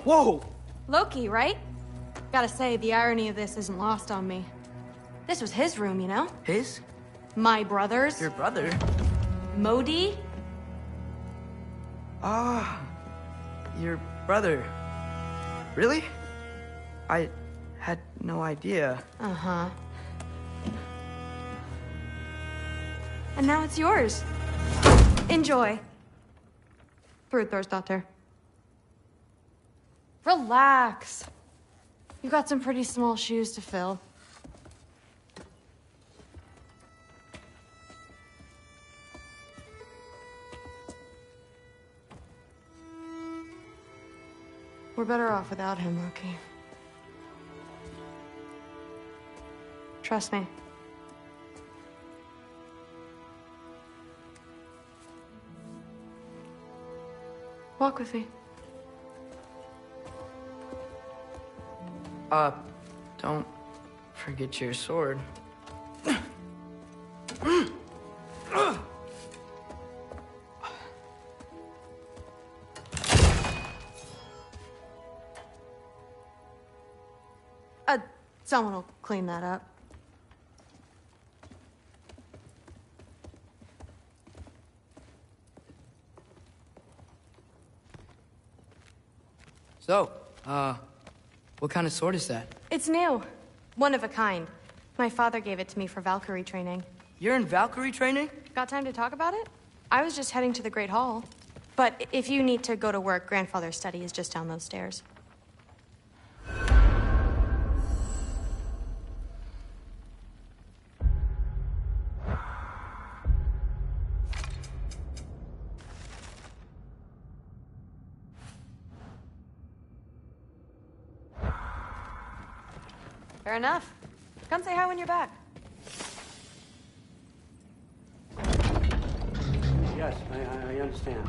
Whoa! Loki, right? Gotta say, the irony of this isn't lost on me. This was his room, you know? His? My brother's. Your brother? Modi? Ah, your brother. Really? I had no idea. Uh-huh. And now it's yours. Enjoy. Brudthorstdotter. Relax. You got some pretty small shoes to fill. We're better off without him, Loki. Trust me. Walk with me. Don't forget your sword. Someone will clean that up. So, what kind of sword is that? It's new. One of a kind. My father gave it to me for Valkyrie training. You're in Valkyrie training? Got time to talk about it? I was just heading to the Great Hall. But if you need to go to work, Grandfather's study is just down those stairs. Fair enough. Come say hi when you're back. Yes, I understand.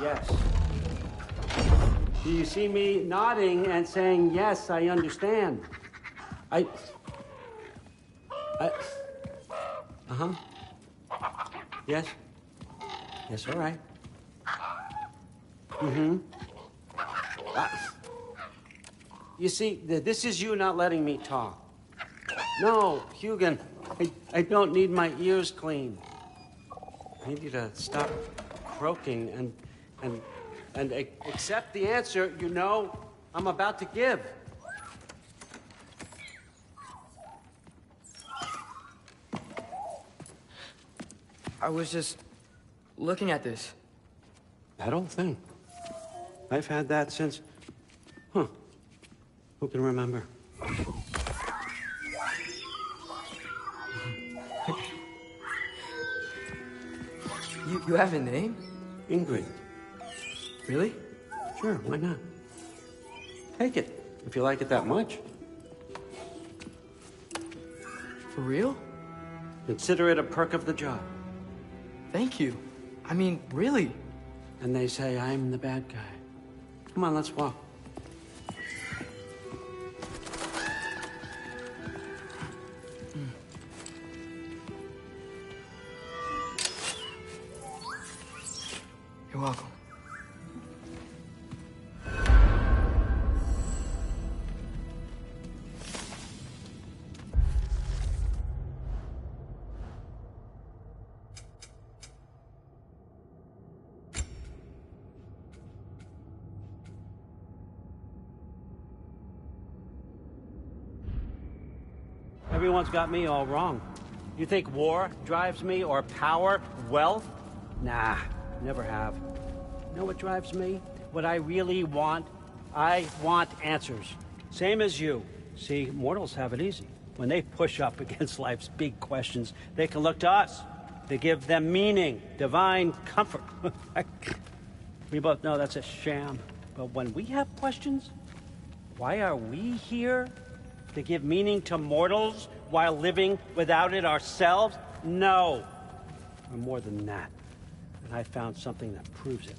Yes. Do you see me nodding and saying, yes, I understand? Uh-huh. Yes? Yes, all right. Mm-hmm. You see, this is you not letting me talk. No, Hugin, I don't need my ears cleaned. I need you to stop croaking and accept the answer you know I'm about to give. I was just looking at this. That old thing. I've had that since... Huh. Who can remember? You have a name? Ingrid. Really? Sure, why not? Take it, if you like it that much. For real? Consider it a perk of the job. Thank you. I mean, really. And they say I'm the bad guy. Come on, let's walk. You're welcome. Everyone's got me all wrong. You think war drives me, or power, wealth? Nah, never have. You know what drives me? What I really want? I want answers. Same as you. See, mortals have it easy. When they push up against life's big questions, they can look to us. They give them meaning, divine comfort. We both know that's a sham. But when we have questions, why are we here? To give meaning to mortals while living without it ourselves? No. Or more than that. And I found something that proves it.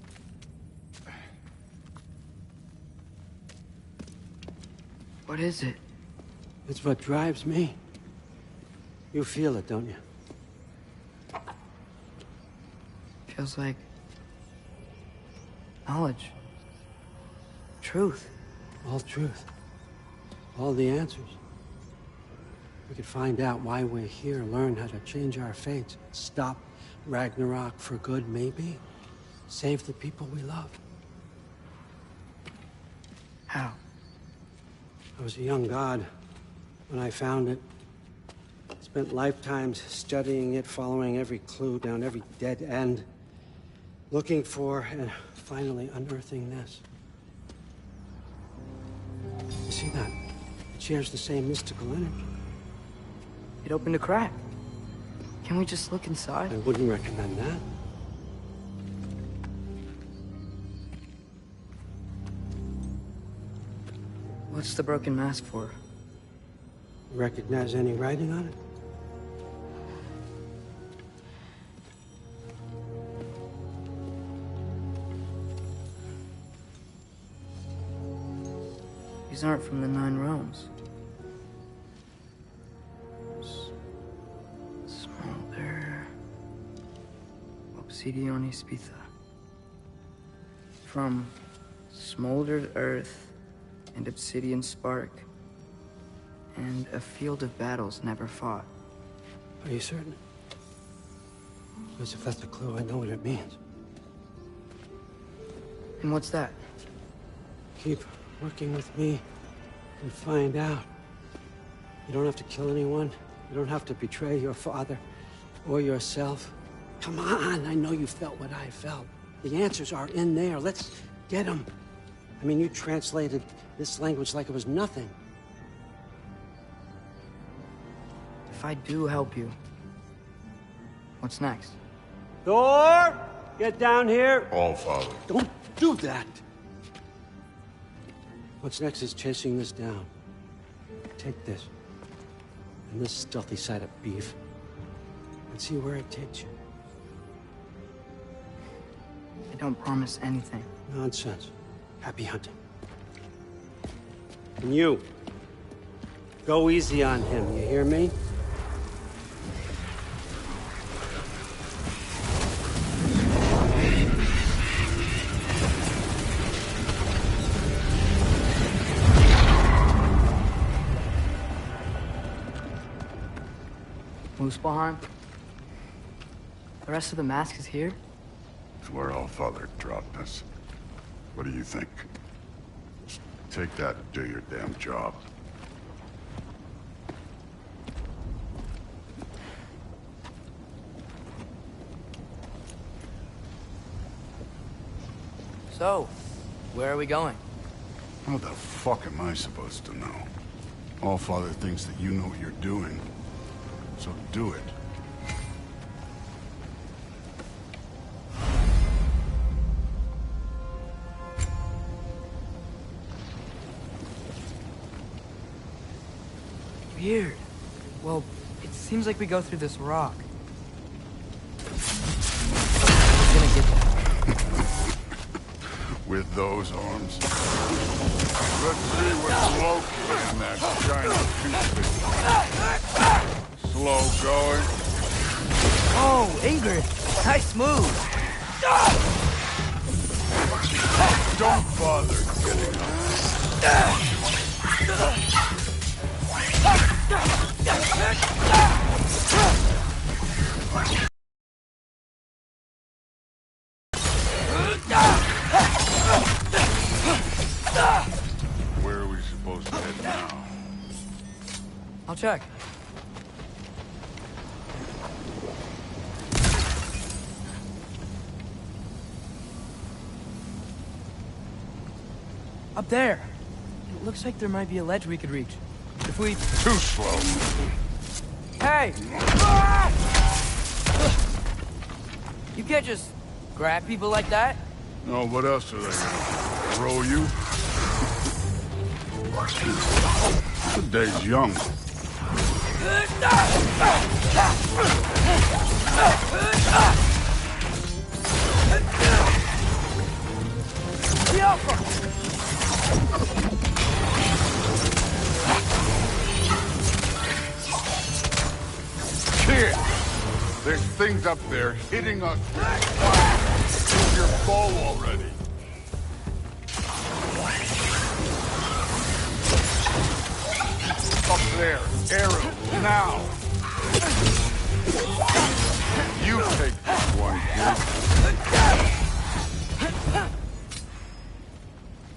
What is it? It's what drives me. You feel it, don't you? Feels like knowledge. truth. All truth. All the answers. We could find out why we're here, learn how to change our fates, stop Ragnarok for good, maybe. Save the people we love. How? I was a young god when I found it. Spent lifetimes studying it, following every clue down every dead end, looking for and finally unearthing this. You see that? It shares the same mystical energy. It opened a crack. Can we just look inside? I wouldn't recommend that. What's the broken mask for? Recognize any writing on it? These aren't from the Nine Realms. Smolder... Obsidion Ispitha. From smoldered earth and obsidian spark, and a field of battles never fought. Are you certain? Because if that's a clue, I know what it means. And what's that? Keep working with me and find out. You don't have to kill anyone. You don't have to betray your father or yourself. Come on, I know you felt what I felt. The answers are in there. Let's get them. I mean, you translated this language like it was nothing. If I do help you, what's next? Thor! Get down here! All Father. Don't do that! What's next is chasing this down. Take this, and this stealthy side of beef, and see where it takes you. I don't promise anything. Nonsense. Happy hunting. And you, go easy on him, you hear me? Muspelheim? The rest of the mask is here? It's where All Father dropped us. What do you think? Just take that and do your damn job. So, where are we going? How the fuck am I supposed to know? All Father thinks that you know what you're doing. So do it. Weird. Well, it seems like we go through this rock. We're gonna get there. With those arms. Let's see what's located in that shiny toothpick. Slow going. Oh, Ingrid! Nice move! Don't bother getting Where are we supposed to head now? I'll check. Up there. It looks like there might be a ledge we could reach. If we... Too slow. Hey! You can't just grab people like that. No, what else are they gonna throw you? The day's young. Kid, there's things up there hitting us. Use your bow already. Up there. Arrow. Now. You take this one, kid.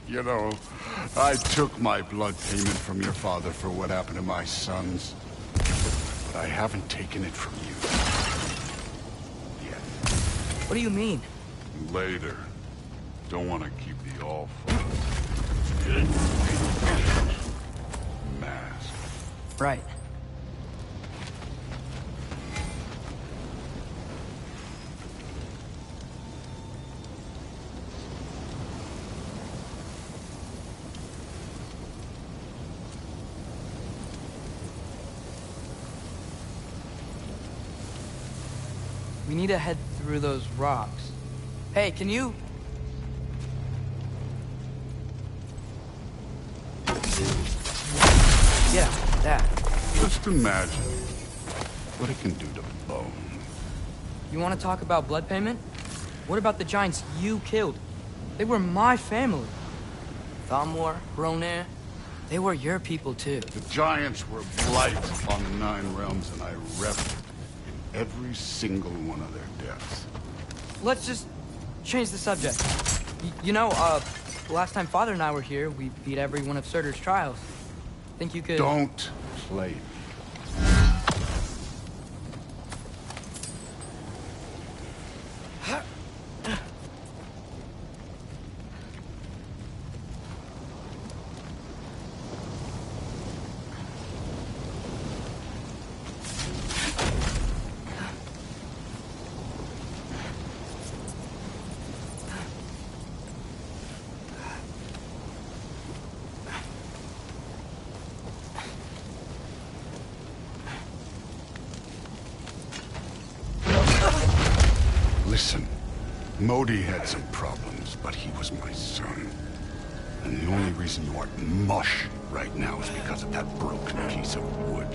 You know, I took my blood payment from your father for what happened to my sons. But I haven't taken it from you. Yet. What do you mean? Later. Don't want to keep the awful. Mask. Right. We need to head through those rocks. Hey, can you... Yeah, that. Just imagine what it can do to bone. You want to talk about blood payment? What about the giants you killed? They were my family. Thamor, Hrungnir, they were your people too. The giants were blight on the Nine Realms, and I reveled in every single one of their deaths. Let's just change the subject. Last time Father and I were here, we beat every one of Surtur's trials. Think you could... Don't play me. Listen, Modi had some problems, but he was my son. And the only reason you aren't mush right now is because of that broken piece of wood.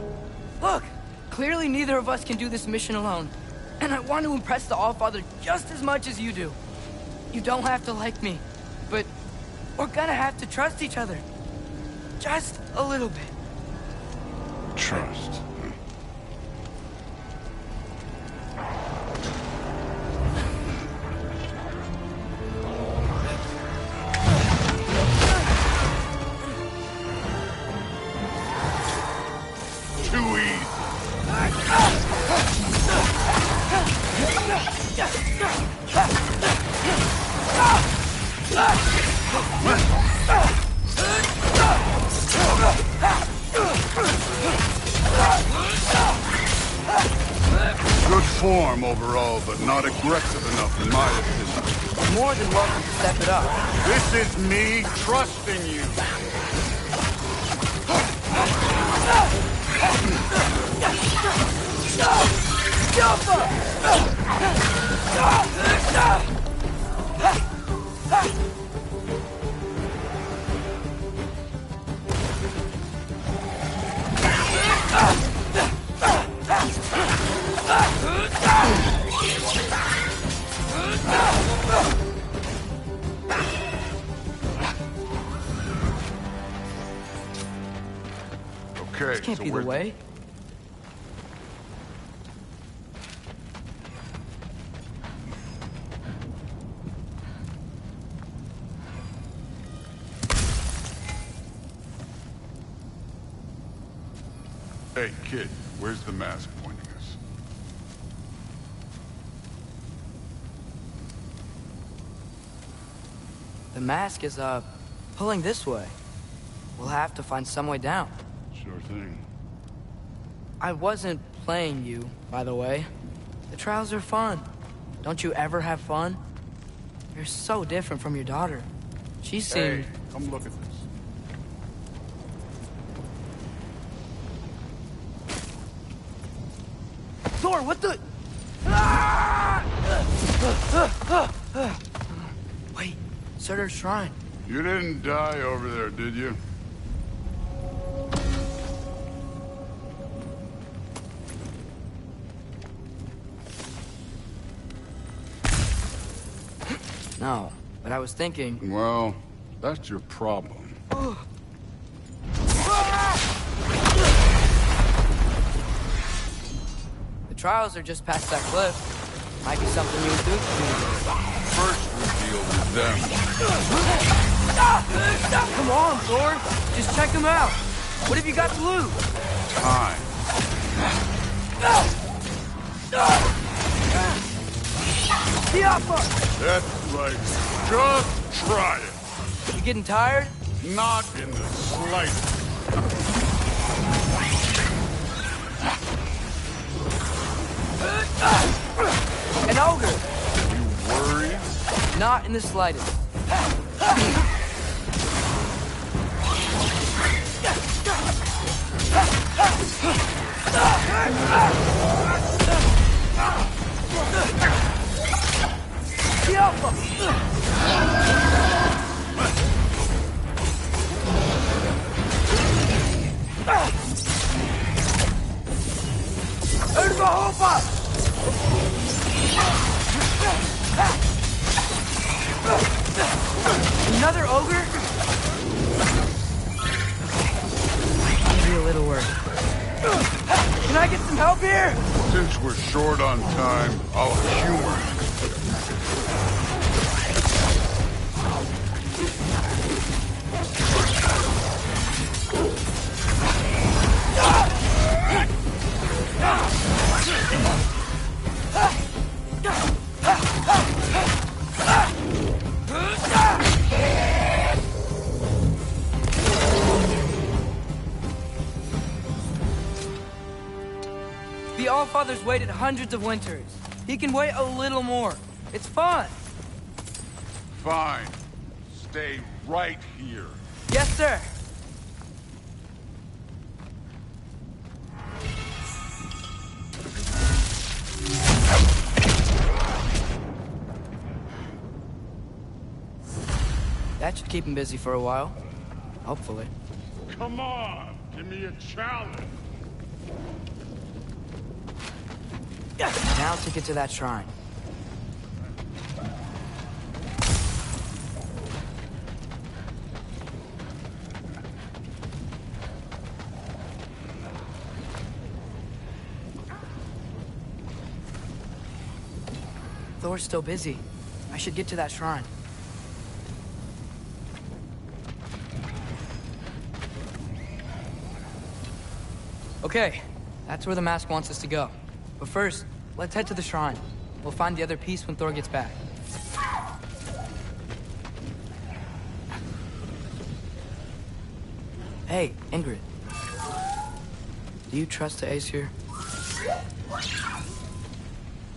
Look! Clearly neither of us can do this mission alone. And I want to impress the Allfather just as much as you do. You don't have to like me, but we're gonna have to trust each other. Just a little bit. Trust. Too easy. Good form overall, but not aggressive enough in my opinion. More than welcome to step it up. This is me trusting you. Okay, This can't so be the way. Hey, kid, where's the mask pointing us? The mask is, pulling this way. We'll have to find some way down. Sure thing. I wasn't playing you, by the way. The trials are fun. Don't you ever have fun? You're so different from your daughter. She seemed... Hey, come look at this. Thor, what the... Wait, Surtur's shrine. You didn't die over there, did you? No, but I was thinking... Well, that's your problem. trials are just past that cliff. Might be something you would do. First, we deal with them. Come on, Thor. Just check them out. What have you got to lose? Time. That's right. Just try it. You getting tired? Not in the slightest. An ogre. You worried? Not in the slightest. Another ogre? Maybe a little work. Can I get some help here? Since we're short on time, I'll humor you. The Allfather's waited hundreds of winters. He can wait a little more. It's fun. Fine. Stay right here. Yes, sir. That should keep him busy for a while. Hopefully. Come on, give me a challenge. Now to get to that shrine. Thor's still busy. I should get to that shrine. Okay, that's where the mask wants us to go. But first, let's head to the shrine. We'll find the other piece when Thor gets back. Hey, Ingrid. Do you trust the Aesir?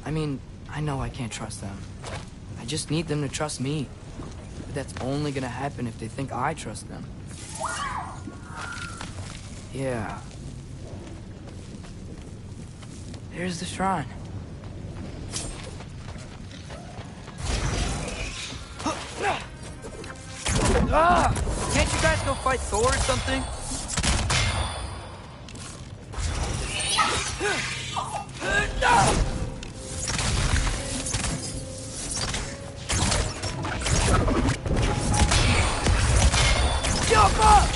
I mean, I know I can't trust them. I just need them to trust me. But that's only gonna happen if they think I trust them. Yeah. There's the shrine. Ah! Can't you guys go fight Thor or something? Jump up!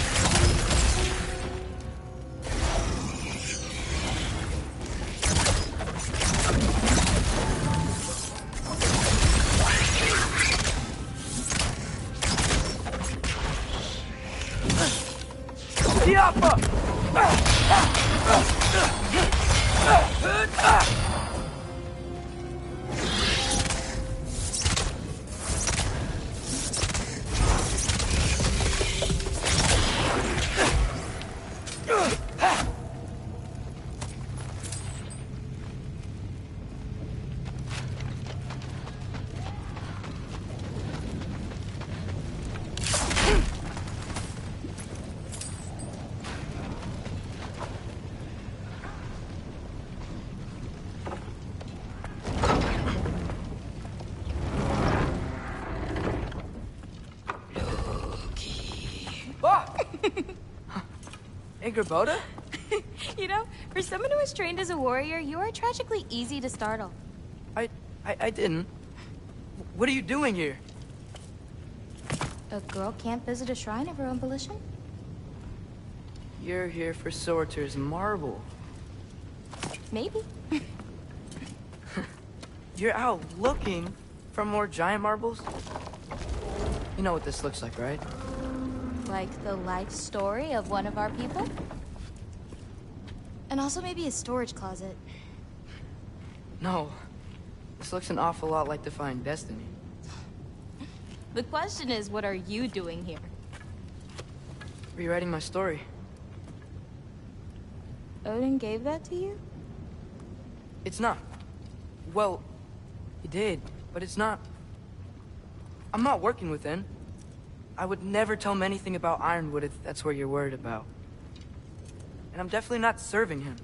Ingrid? You know, for someone who was trained as a warrior, you are tragically easy to startle. I didn't. What are you doing here? A girl can't visit a shrine of her own volition? You're here for Sorcerer's Marble. Maybe. you're out looking for more giant marbles? You know what this looks like, right? Like the life story of one of our people? And also maybe a storage closet. No. This looks an awful lot like Defying Destiny. The question is, what are you doing here? Rewriting my story. Odin gave that to you? It's not. Well, he did, but it's not. I'm not working with him. I would never tell him anything about Ironwood if that's what you're worried about. And I'm definitely not serving him.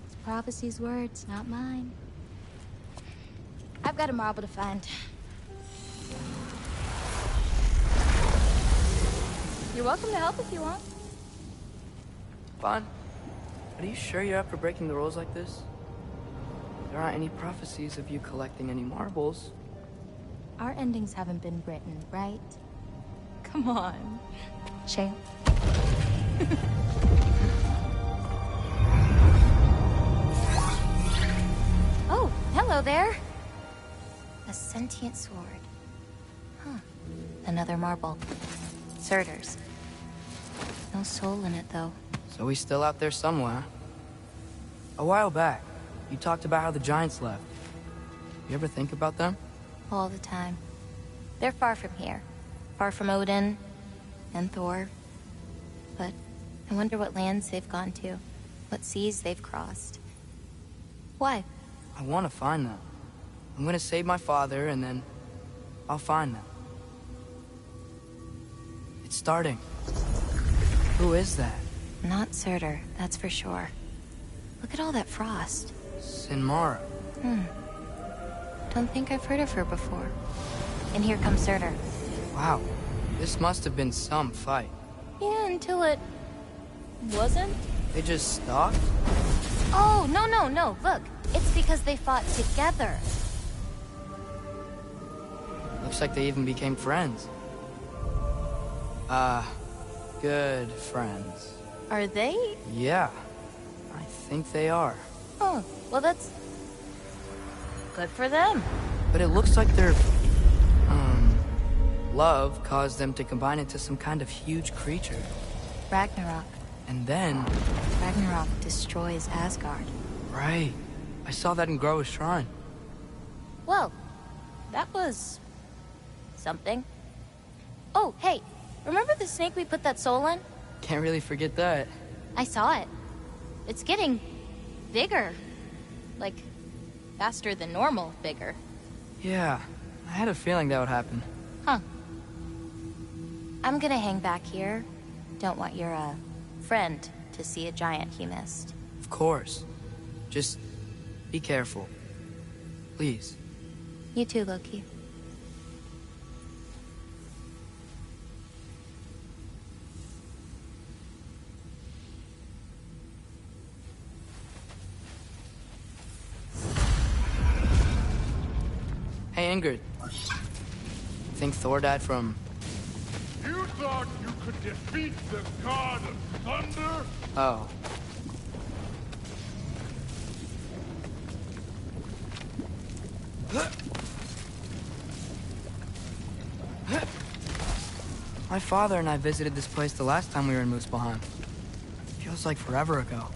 It's prophecy's words, not mine. I've got a marble to find. You're welcome to help if you want. Bon, are you sure you're up for breaking the rules like this? There aren't any prophecies of you collecting any marbles. Our endings haven't been written, right? Come on, champ. Oh, hello there. A sentient sword. Huh. Another marble. Surtur's. No soul in it, though. So he's still out there somewhere. A while back, you talked about how the giants left. You ever think about them? All the time. They're far from here. Far from Odin and Thor. But I wonder what lands they've gone to. What seas they've crossed. Why? I want to find them. I'm gonna save my father, and then I'll find them. It's starting. Who is that? Not Surtur, that's for sure. Look at all that frost. Sinmara. Don't think I've heard of her before. And here comes Surtur. Wow. This must have been some fight. Yeah, until it... wasn't? They just stalked? Oh, no. Look, it's because they fought together. Looks like they even became friends. Good friends. Are they? Yeah. I think they are. Oh, well that's... good for them. But it looks like their... love caused them to combine into some kind of huge creature. Ragnarok. And then... Ragnarok destroys Asgard. Right. I saw that in Groa's shrine. Well, that was... something. Oh, hey, remember the snake we put that soul in? Can't really forget that. I saw it. It's getting... bigger. Like, faster than normal bigger. Yeah, I had a feeling that would happen. Huh. I'm gonna hang back here. Don't want your, friend to see a giant he missed. Of course. Just be careful. Please. You too, Loki. Hey, Ingrid. Think Thor died from... You thought you could defeat the god of thunder? Oh. My father and I visited this place the last time we were in Muspelheim. Feels like forever ago.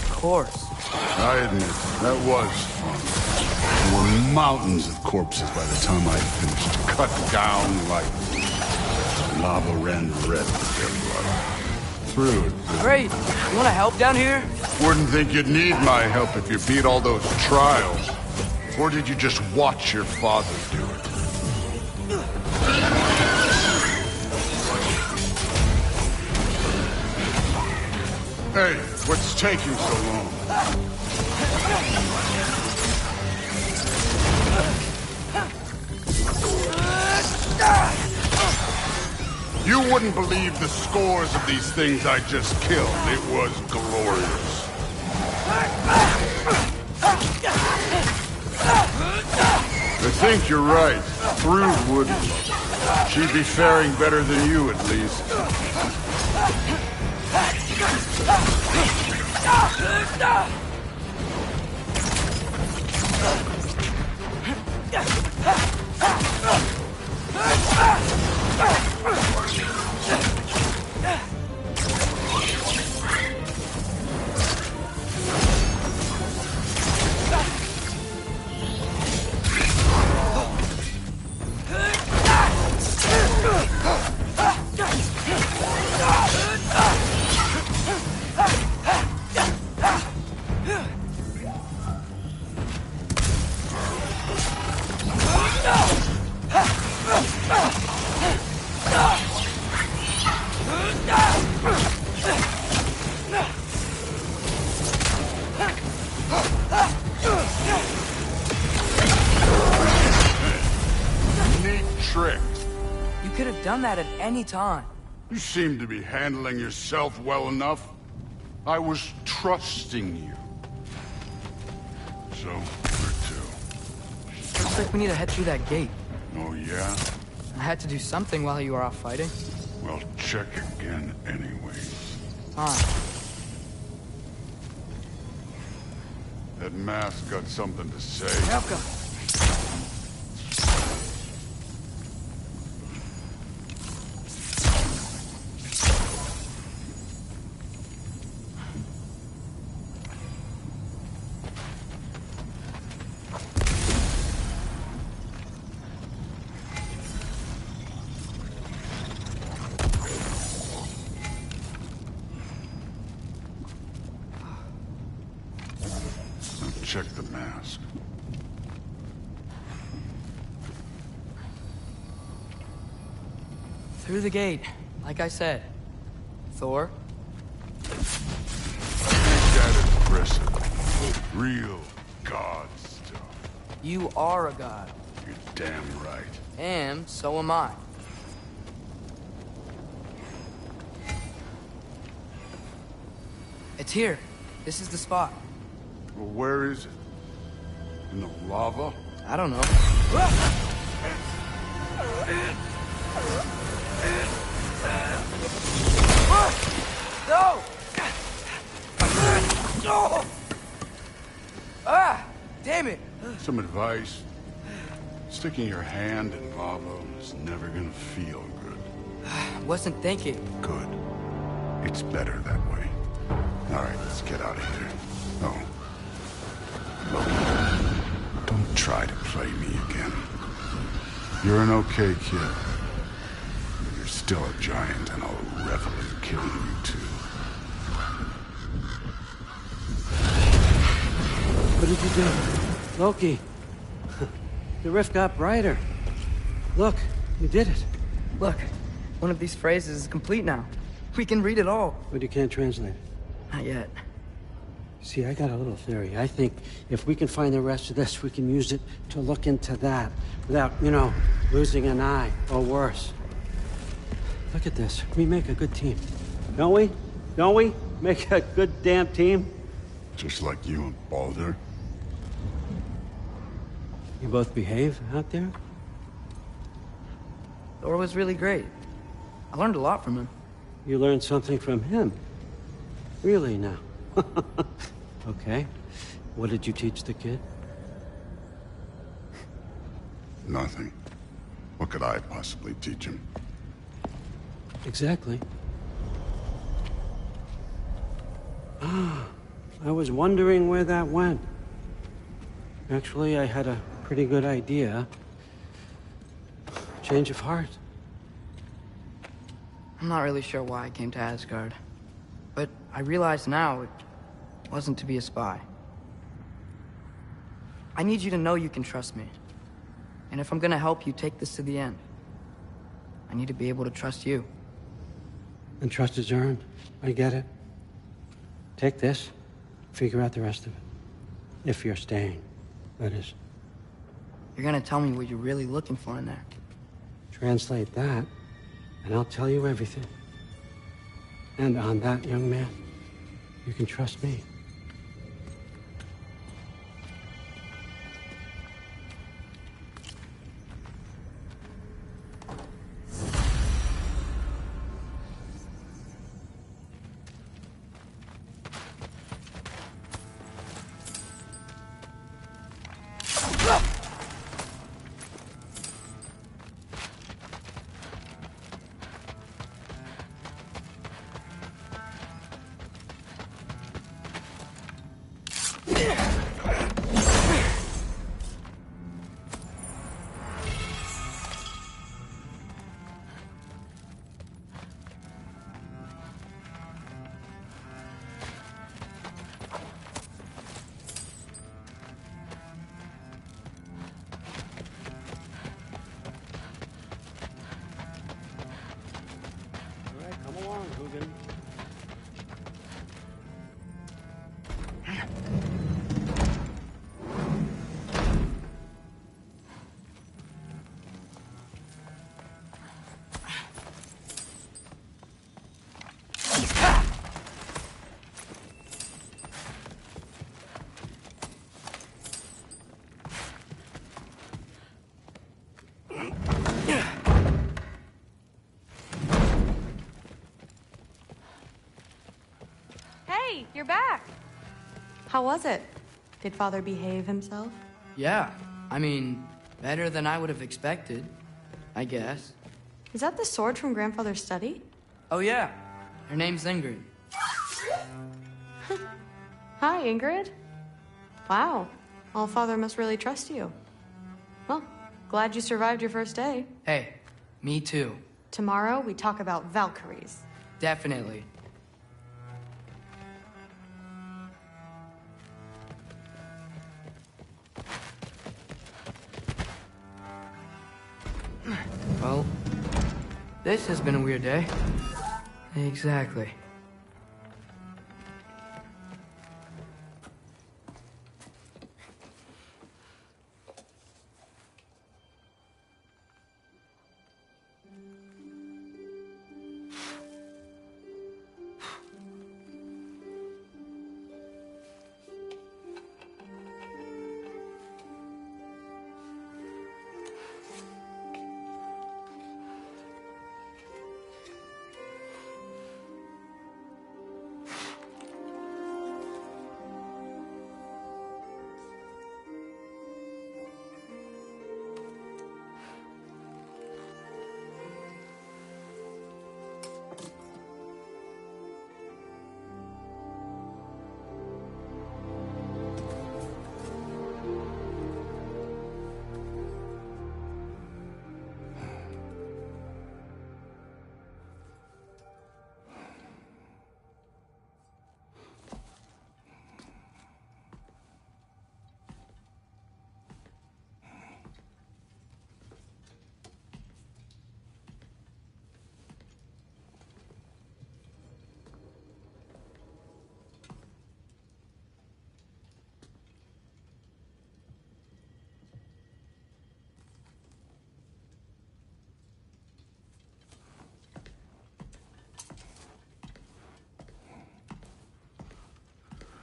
Of course. I admit, that was fun. There were mountains of corpses by the time I finished. Cut down like lava ran red with their blood. Through it. Great. You want to help down here? Wouldn't think you'd need my help if you beat all those trials. Or did you just watch your father do it? Hey, what's taking so long? wouldn't believe the scores of these things I just killed. It was glorious. I think you're right. Thrud wouldn't. She'd be faring better than you, at least. Done that at any time. You seem to be handling yourself well enough. I was trusting you. So, where to? Looks like we need to head through that gate. Oh, yeah? I had to do something while you were off fighting. Well, check again anyway. Fine. That mask got something to say. Helka! Check the mask. Through the gate, like I said. Thor? That impressive. Real god stuff. You are a god. You're damn right. And so am I. It's here. This is the spot. Well, where is it? In the lava? I don't know. No! No! Ah! Damn it! Some advice. Sticking your hand in lava is never gonna feel good. Wasn't thinking. Good. It's better that way. All right, let's get out of here. Oh. Look, don't try to play me again. You're an okay kid. But you're still a giant, and I'll revel in killing you too. What did you do? Loki. The rift got brighter. Look, you did it. Look, one of these phrases is complete now. We can read it all. But you can't translate it. Not yet. See, I got a little theory. I think if we can find the rest of this, we can use it to look into that without, losing an eye or worse. Look at this. We make a good team. Don't we? Don't we? Make a good damn team? Just like you and Baldur. You both behave out there? Thor was really great. I learned a lot from him. You learned something from him? Really now? Okay. What did you teach the kid? Nothing. What could I possibly teach him? Exactly. Ah, I was wondering where that went. Actually, I had a pretty good idea. Change of heart. I'm not really sure why I came to Asgard. But I realize now it wasn't to be a spy. I need you to know you can trust me. And if I'm gonna help you take this to the end, I need to be able to trust you. And trust is earned. I get it. Take this. Figure out the rest of it. If you're staying, that is. You're gonna tell me what you're really looking for in there. Translate that, And I'll tell you everything. And on that, young man, you can trust me. Come along, Hugin. Hey, you're back. How was it? Did Father behave himself? Yeah, I mean, better than I would have expected, I guess. Is that the sword from Grandfather's study? Oh yeah, her name's Ingrid. Hi, Ingrid. Wow, All-Father must really trust you. Well, glad you survived your first day. Hey, me too. Tomorrow, we talk about Valkyries. Definitely. Well, this has been a weird day. Exactly.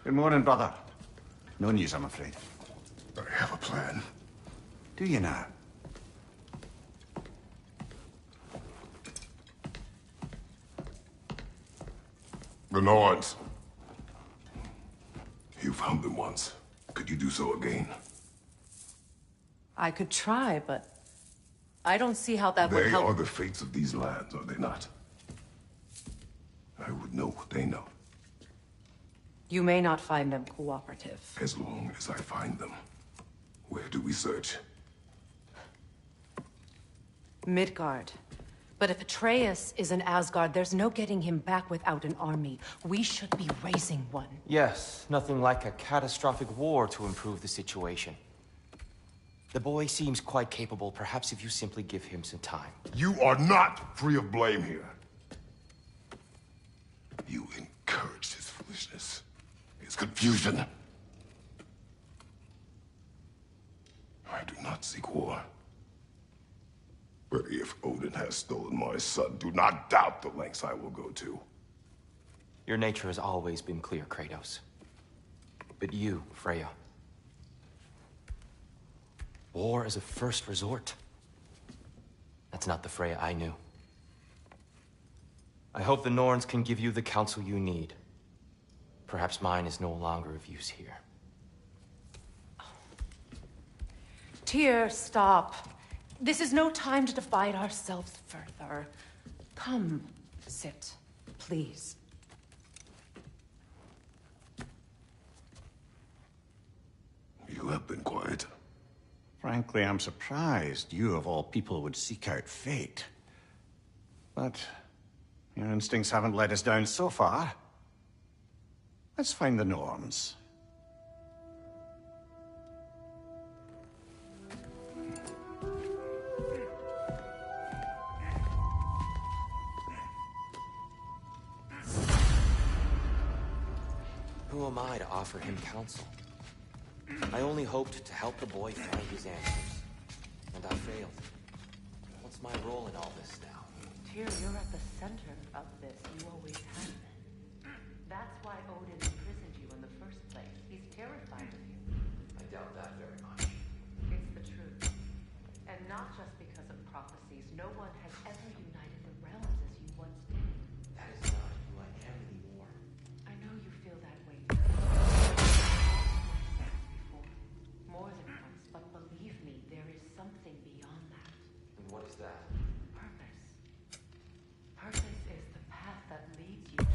Good morning, brother. No news, I'm afraid. I have a plan. Do you now? The Norns. You found them once. Could you do so again? I could try, but I don't see how that would They help. are the fates of these lands, are they not? I would know what they know, You may not find them cooperative. as long as I find them. Where do we search? Midgard. But if Atreus is in Asgard, there's no getting him back without an army. We should be raising one. Yes, nothing like a catastrophic war to improve the situation. The boy seems quite capable. Perhaps if you simply give him some time. You are not free of blame here. You encouraged his foolishness, his confusion. I do not seek war. But if Odin has stolen my son, do not doubt the lengths I will go to. Your nature has always been clear, Kratos. But you, Freya. War is a first resort. That's not the Freya I knew. I hope the Norns can give you the counsel you need. Perhaps mine is no longer of use here. Tyr, stop. This is no time to divide ourselves further. Come, sit, please. You have been quiet. Frankly, I'm surprised you, of all people, would seek out fate. But your instincts haven't let us down so far. Let's find the Norns. Who am I to offer him counsel? I only hoped to help the boy find his answers. And I failed. What's my role in all this now? Tyr, you're at the center of this. You always have been. That's why Odin imprisoned you in the first place. He's terrified of you. I doubt that very much. It's the truth. And not just because of prophecies. No one has ever united the realms as you once did. That is not who I am anymore. I know you feel that way. More than once, but believe me, there is something beyond that. And what is that? Purpose. Purpose is the path that leads you to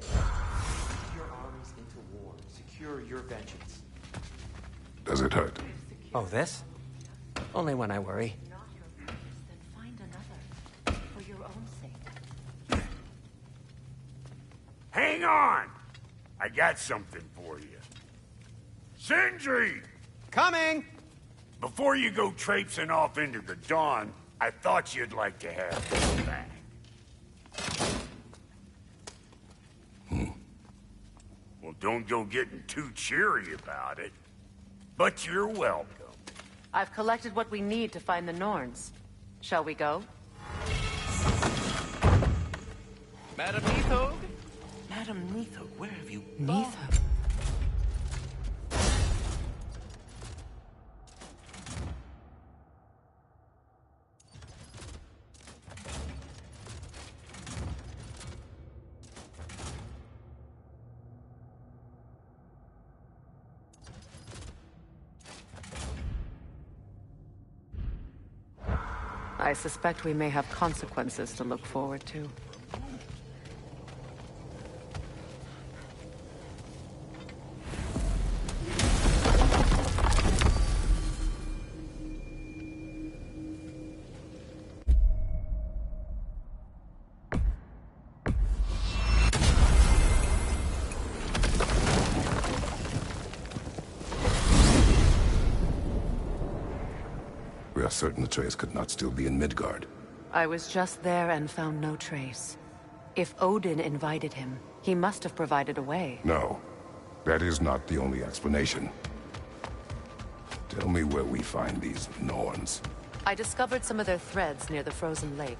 Lead your armies into war. Secure your vengeance. Does it hurt? Oh, this? Only when I worry. not your purpose, then find another. For your own sake. Hang on! I got something for you. Sindri! Coming! Before you go traipsing off into the dawn, I thought you'd like to have this back. Well, don't go getting too cheery about it. But you're welcome. I've collected what we need to find the Norns. Shall we go? Madam Neathog? Madam Neathog, where have you gone? Neathog. I suspect we may have consequences to look forward to. We are certain Atreus could not still be in Midgard. I was just there and found no trace. If Odin invited him, he must have provided a way. No, that is not the only explanation. Tell me where we find these Norns. I discovered some of their threads near the frozen lake.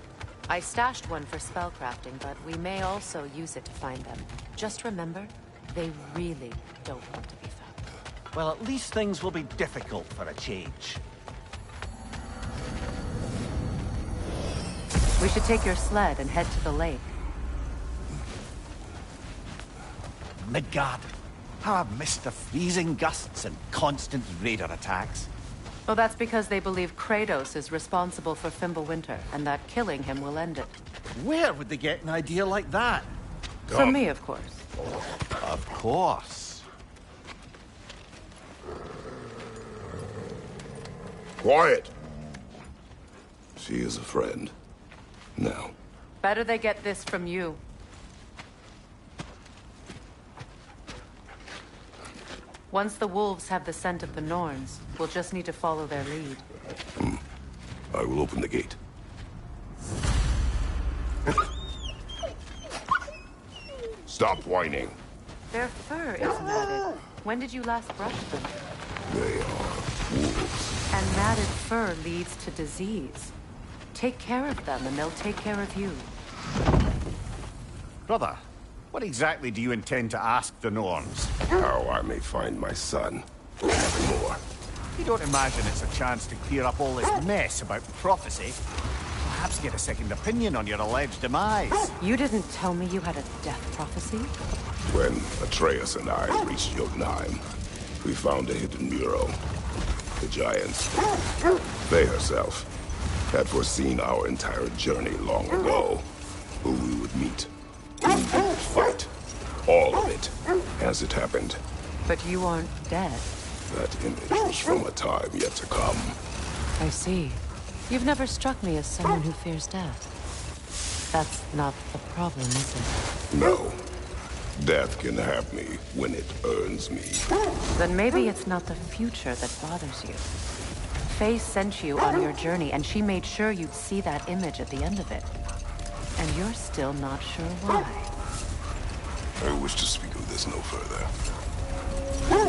I stashed one for spellcrafting, but we may also use it to find them. Just remember, they really don't want to be found. Well, at least things will be difficult for a change. We should take your sled and head to the lake. Midgard. How I've missed the freezing gusts and constant raider attacks. Well, that's because they believe Kratos is responsible for Fimbulwinter, and that killing him will end it. Where would they get an idea like that? From me, of course. Of course. Quiet! She is a friend. Now. Better they get this from you. Once the wolves have the scent of the Norns, we'll just need to follow their lead. I will open the gate. Stop whining. Their fur is matted. When did you last brush them? They are wolves. And matted fur leads to disease. Take care of them, and they'll take care of you. Brother, what exactly do you intend to ask the Norns? How I may find my son. Nothing more. You don't imagine it's a chance to clear up all this mess about prophecy? Perhaps get a second opinion on your alleged demise. You didn't tell me you had a death prophecy? When Atreus and I reached Jotunheim, we found a hidden mural. The Giants, they herself, had foreseen our entire journey long ago. Who we would meet, who we would fight. All of it, as it happened. But you aren't dead. That image was from a time yet to come. I see. You've never struck me as someone who fears death. That's not the problem, is it? No. Death can have me when it earns me. Then maybe it's not the future that bothers you. Faye sent you on your journey, and she made sure you'd see that image at the end of it. And you're still not sure why. I wish to speak of this no further.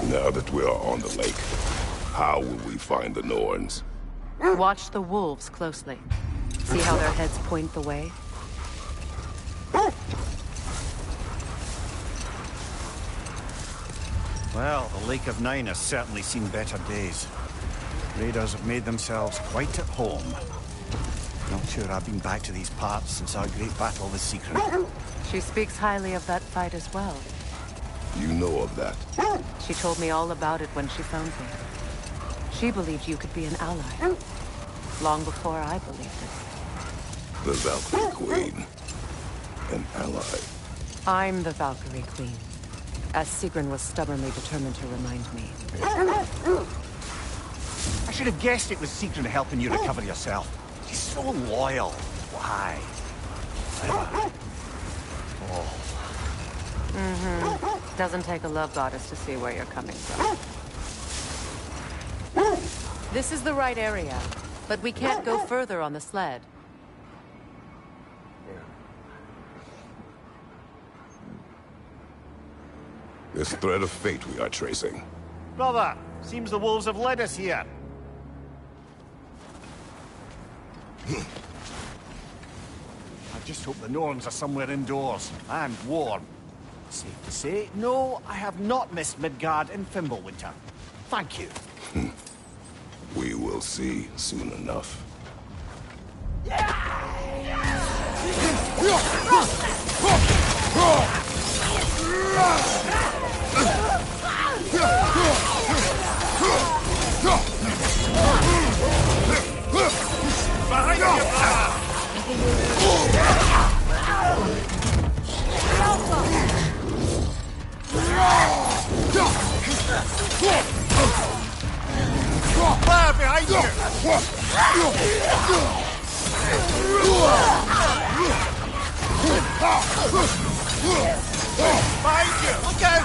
Now that we are on the lake, how will we find the Norns? Watch the wolves closely. See how their heads point the way? Well, the Lake of Nine has certainly seen better days. Raiders have made themselves quite at home. Not sure I've been back to these parts since our great battle with Secret. She speaks highly of that fight as well. You know of that? She told me all about it when she found me. She believed you could be an ally. Long before I believed it. The Valkyrie Queen. An ally. I'm the Valkyrie Queen. As Sigrun was stubbornly determined to remind me. I should have guessed it was Sigrun helping you recover yourself. She's so loyal. Why? Oh. Mm-hmm. Doesn't take a love goddess to see where you're coming from. This is the right area, but we can't go further on the sled. This thread of fate we are tracing. Brother, seems the wolves have led us here. I just hope the Norns are somewhere indoors and warm. Safe to say, no, I have not missed Midgard in Fimbulwinter. Thank you. We will see soon enough. Fire behind you! Behind you! Look out!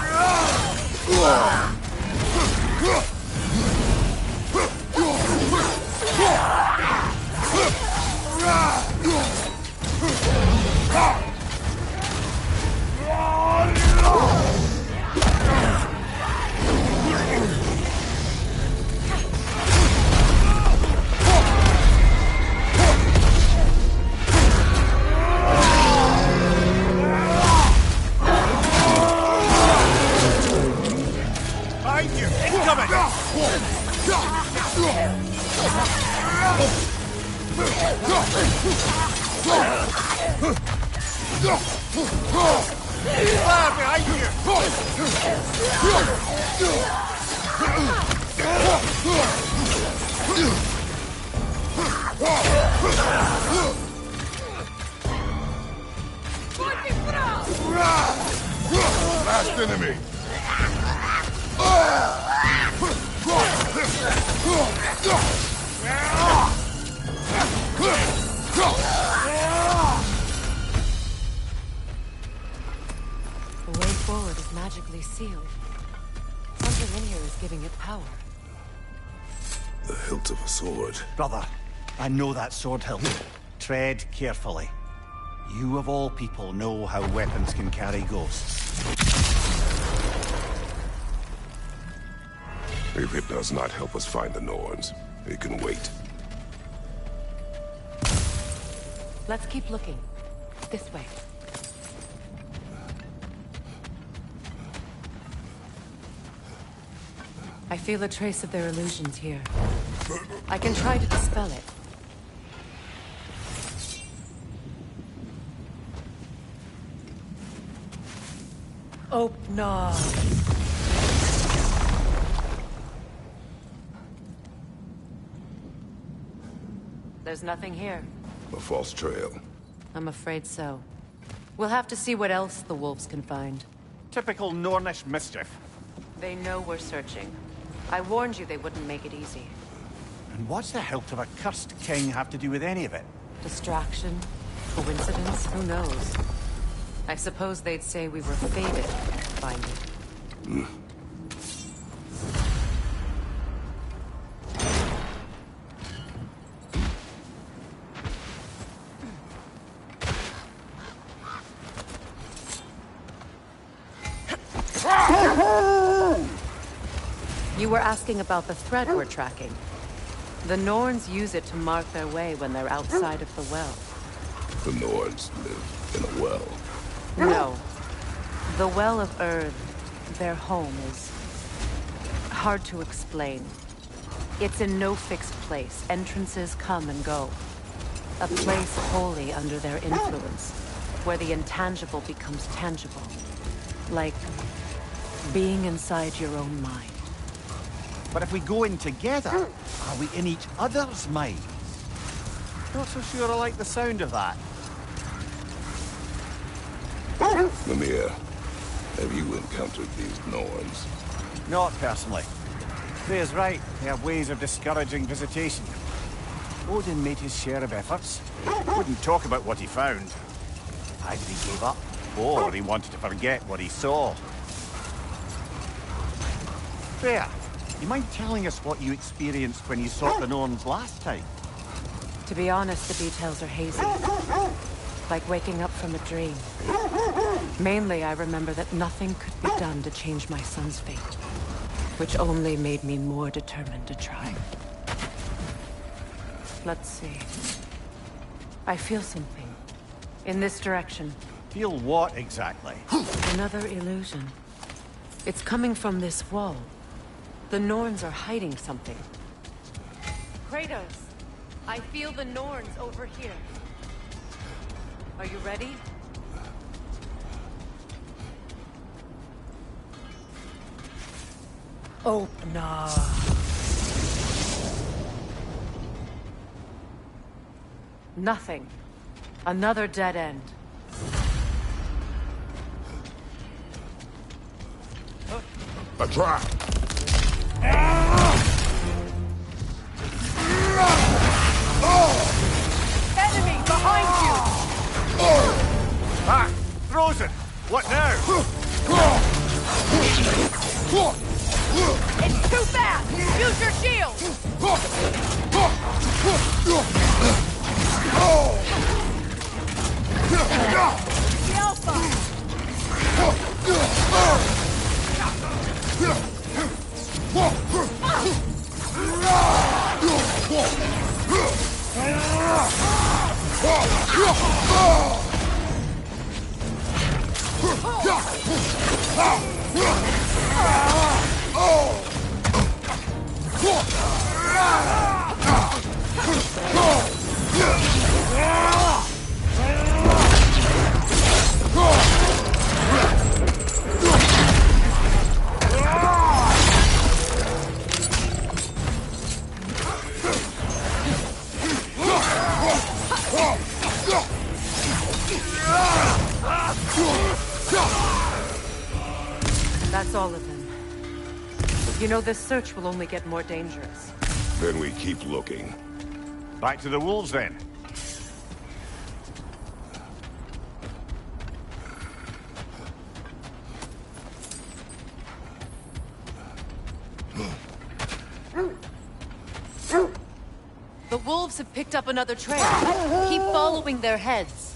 Behind you! Incoming! Fire behind you! Last enemy! The way forward is magically sealed. Something in here is giving it power. The hilt of a sword. Brother, I know that sword hilt. Tread carefully. You of all people know how weapons can carry ghosts. If it does not help us find the Norns, it can wait. Let's keep looking. This way. I feel a trace of their illusions here. I can try to dispel it. Oh, no. There's nothing here. A false trail. I'm afraid so. We'll have to see what else the wolves can find. Typical Nornish mischief. They know we're searching. I warned you they wouldn't make it easy. And what's the hilt of a cursed king have to do with any of it? Distraction? Coincidence? Who knows? I suppose they'd say we were fated to find it. You were asking about the thread we're tracking. The Norns use it to mark their way when they're outside of the well. The Norns live in a well. No. The Well of Earth, their home, is hard to explain. It's in no fixed place. Entrances come and go. A place wholly under their influence, where the intangible becomes tangible. Like being inside your own mind. But if we go in together, are we in each other's minds? Not so sure I like the sound of that. Mimir, have you encountered these Norns? Not personally. Freya's right. They have ways of discouraging visitation. Odin made his share of efforts. Wouldn't talk about what he found. Either he gave up, or he wanted to forget what he saw. Freya, you mind telling us what you experienced when you sought the Norns last time? To be honest, the details are hazy. Like waking up from a dream. Mainly, I remember that nothing could be done to change my son's fate. Which only made me more determined to try. Let's see. I feel something. In this direction. Feel what exactly? Another illusion. It's coming from this wall. The Norns are hiding something. Kratos! I feel the Norns over here. Are you ready? Oh, no. Nothing. Another dead end. A trap! Enemy behind you! Ah! Frozen! What now? It's too fast! Use your shield! The Alpha! That's all of them. You know, this search will only get more dangerous. Then we keep looking. Back to the wolves, then. The wolves have picked up another trail. Keep following their heads.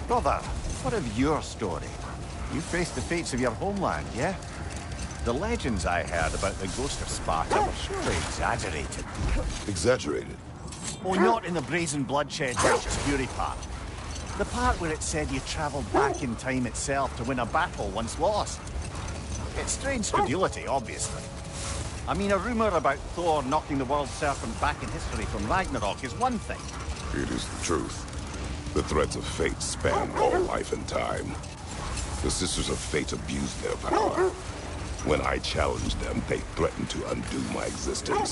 Brother, what of your story? You faced the fates of your homeland, yeah? The legends I heard about the ghost of Sparta were surely exaggerated. Exaggerated? Oh, not in the brazen bloodshed righteous fury part. The part where it said you travelled back in time itself to win a battle once lost. It's strange credulity, obviously. I mean, a rumour about Thor knocking the world serpent back in history from Ragnarok is one thing. It is the truth. The threads of fate span all life and time. The Sisters of Fate abused their power. When I challenged them, they threatened to undo my existence.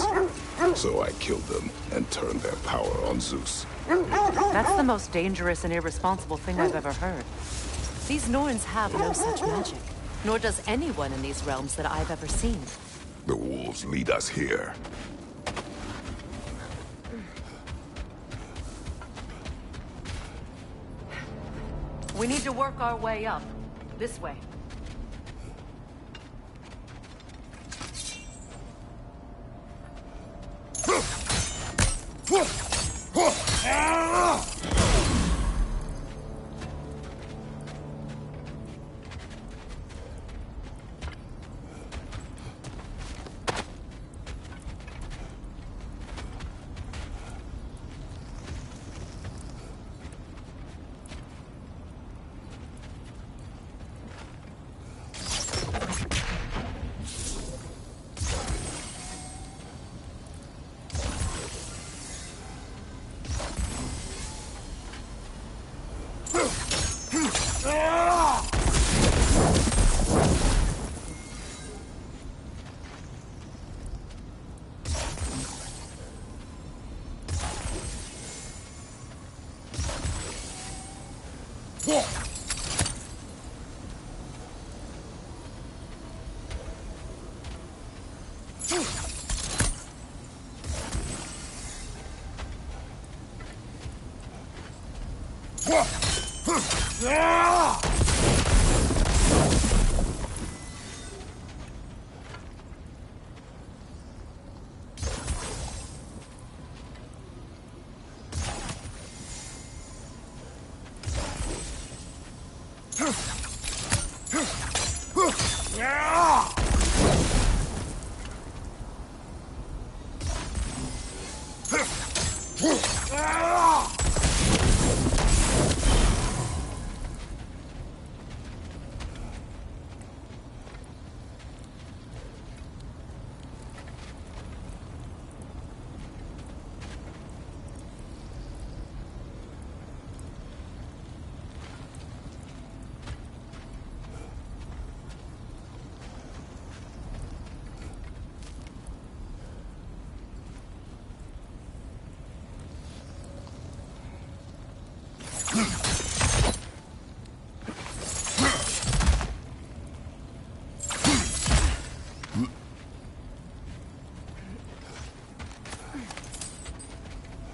So I killed them and turned their power on Zeus. That's the most dangerous and irresponsible thing I've ever heard. These Norns have no such magic, nor does anyone in these realms that I've ever seen. The wolves lead us here. We need to work our way up. This way.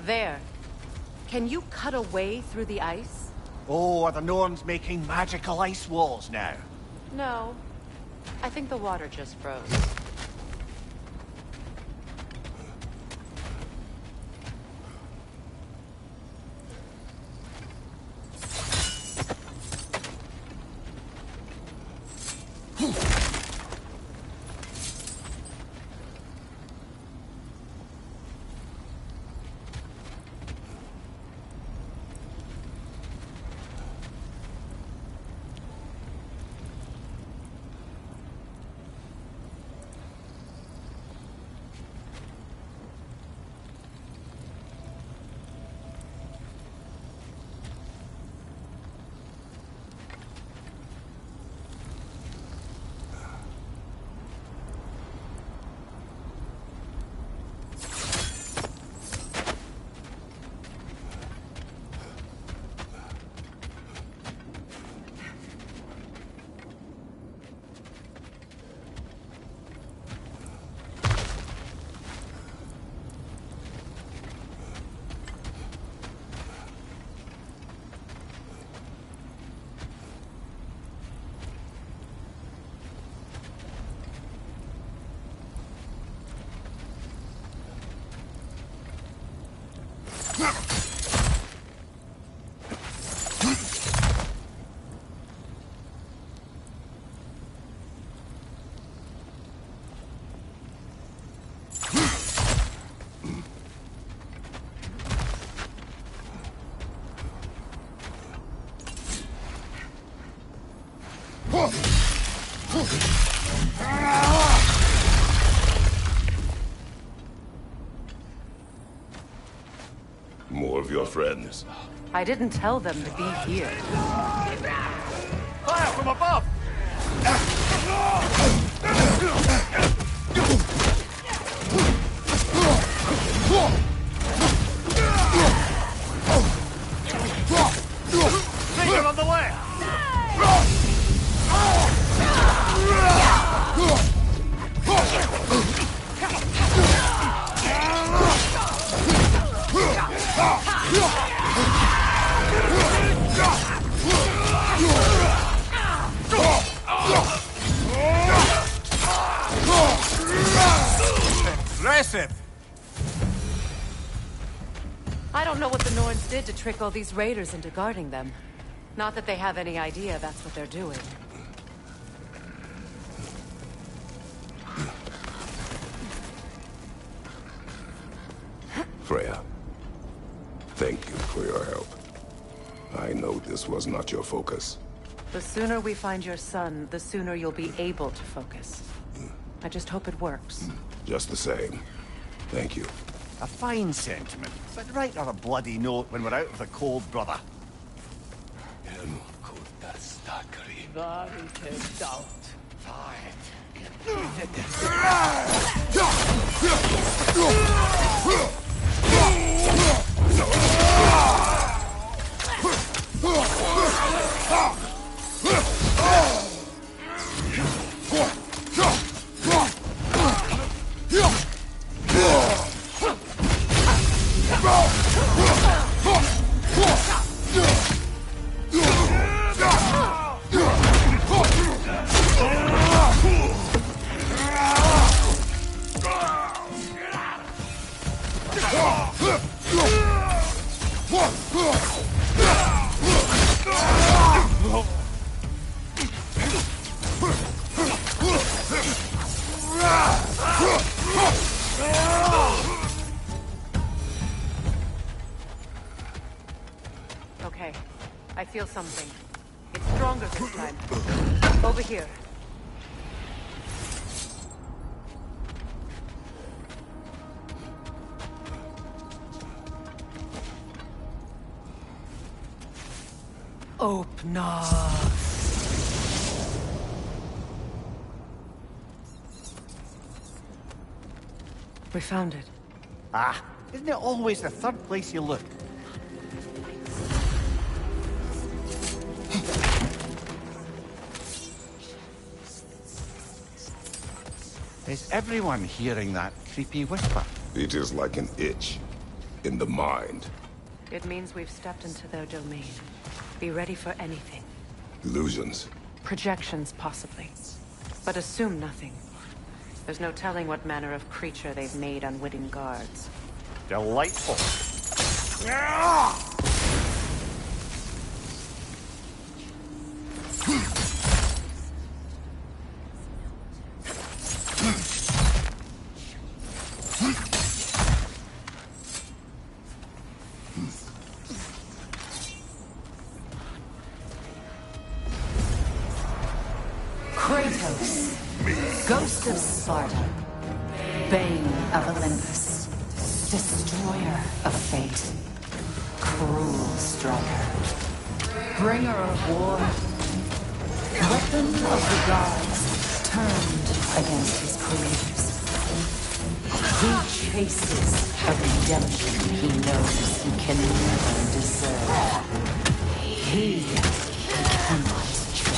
There. Can you cut a way through the ice? Oh, are the Norns making magical ice walls now? No. I think the water just froze. More of your friends. I didn't tell them to be here. Fire from above! Finger on the left! Impressive! I don't know what the Norns did to trick all these raiders into guarding them. Not that they have any idea that's what they're doing. Freya, thank you for your help. I know this was not your focus. The sooner we find your son, the sooner you'll be able to focus. I just hope it works. Just the same. Thank you. A fine sentiment, but write her a bloody note when we're out of the cold, brother. Okay, I feel something. It's stronger this time. Over here. Open up. We found it. Ah, isn't it always the third place you look? Is everyone hearing that creepy whisper? It is like an itch in the mind. It means we've stepped into their domain. Be ready for anything. Illusions. Projections, possibly. But assume nothing. There's no telling what manner of creature they've made unwitting guards. Delightful. Kratos, Ghost of Sparta, Bane of Olympus, Destroyer of Fate, Cruel Striker, Bringer of War, Weapon of the Gods, turned against his creators. He chases a redemption he knows he can never deserve. He cannot change.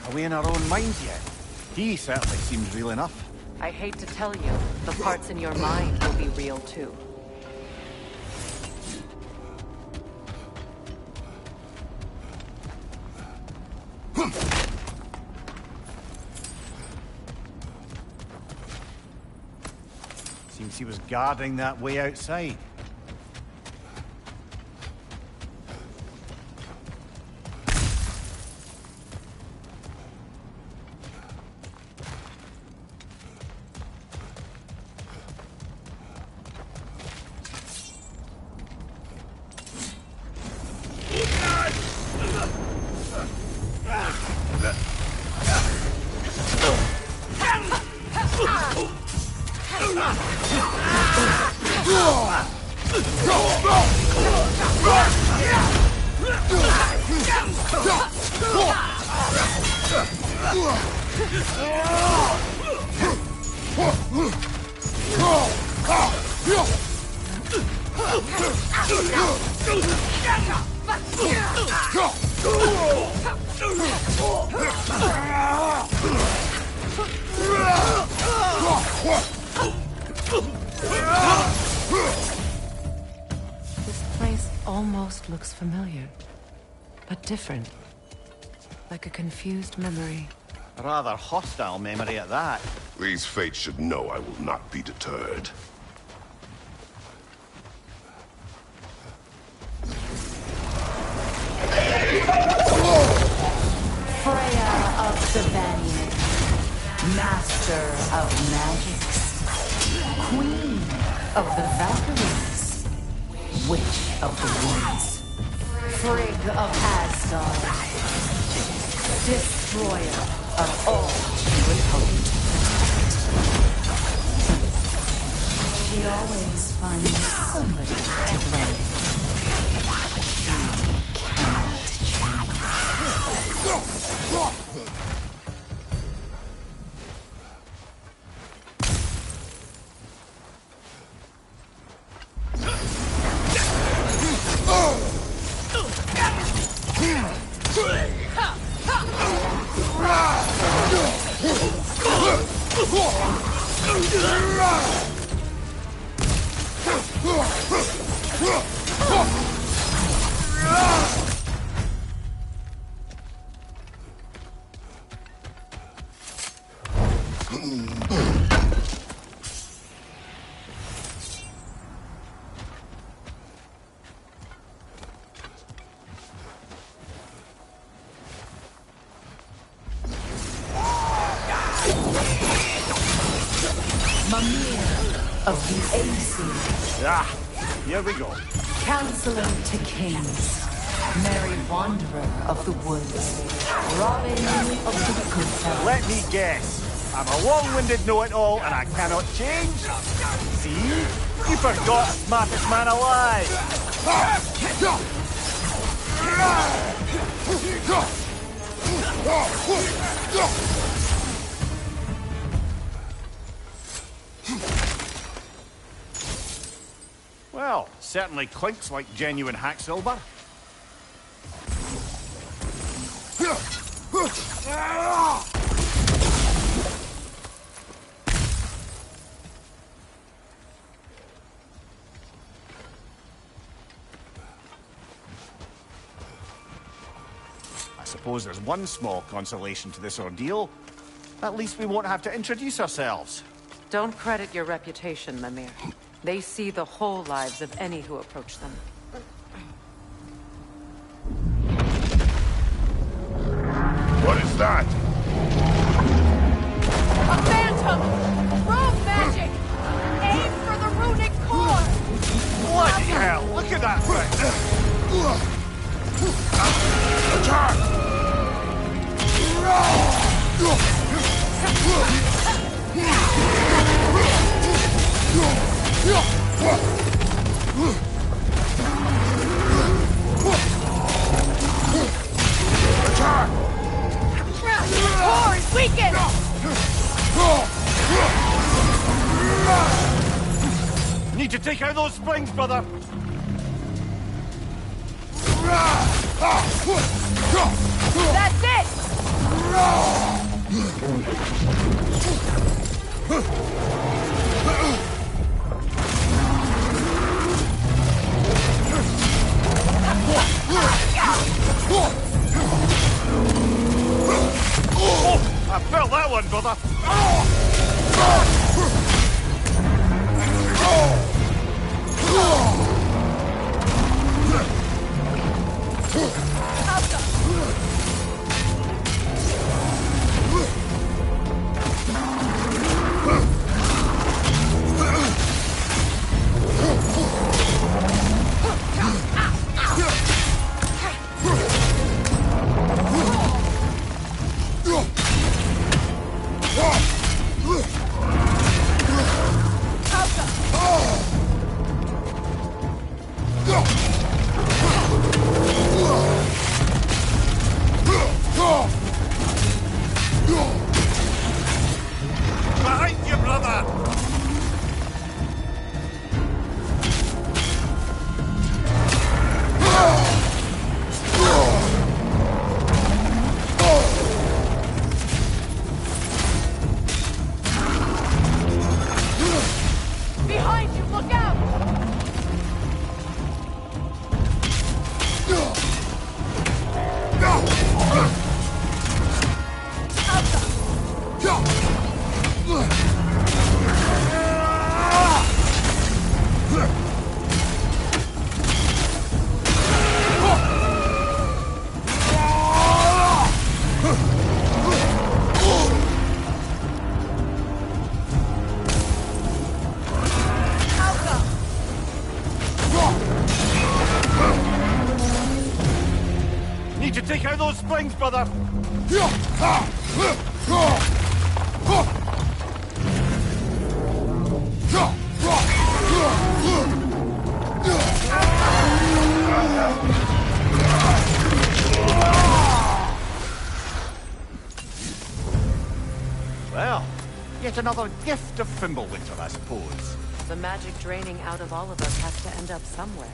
Are we in our own minds yet? He certainly seems real enough. I hate to tell you, the parts in your mind will be real too. Seems he was guarding that way outside. This place almost looks familiar, but different. Like a confused memory. A rather hostile memory at that. These fates should know I will not be deterred. Freya of the Banyan, Master of Magics, Queen of the Valkyries, Witch of the Woods, Frigg of Asgard, Destroyer of all she would hope to protect. She always finds somebody to blame. Of the AC. Here we go. Counselor to Kings. Merry Wanderer of the Woods. Robin of the Good Fellows. Let me guess. I'm a long-winded know-it-all and I cannot change? See? You forgot smartest man alive. Well, certainly clinks like genuine hack silver. I suppose there's one small consolation to this ordeal. At least we won't have to introduce ourselves. Don't credit your reputation, Mimir. They see the whole lives of any who approach them. What is that? A phantom! Rogue magic! Aim for the runic core! Bloody hell! Look at that thing! Attack! Core is weakened! Need to take out those springs, brother! That's it! Oh, I felt that one, brother! brother! Well, yet another gift of Fimbulwinter, I suppose. The magic draining out of all of us has to end up somewhere.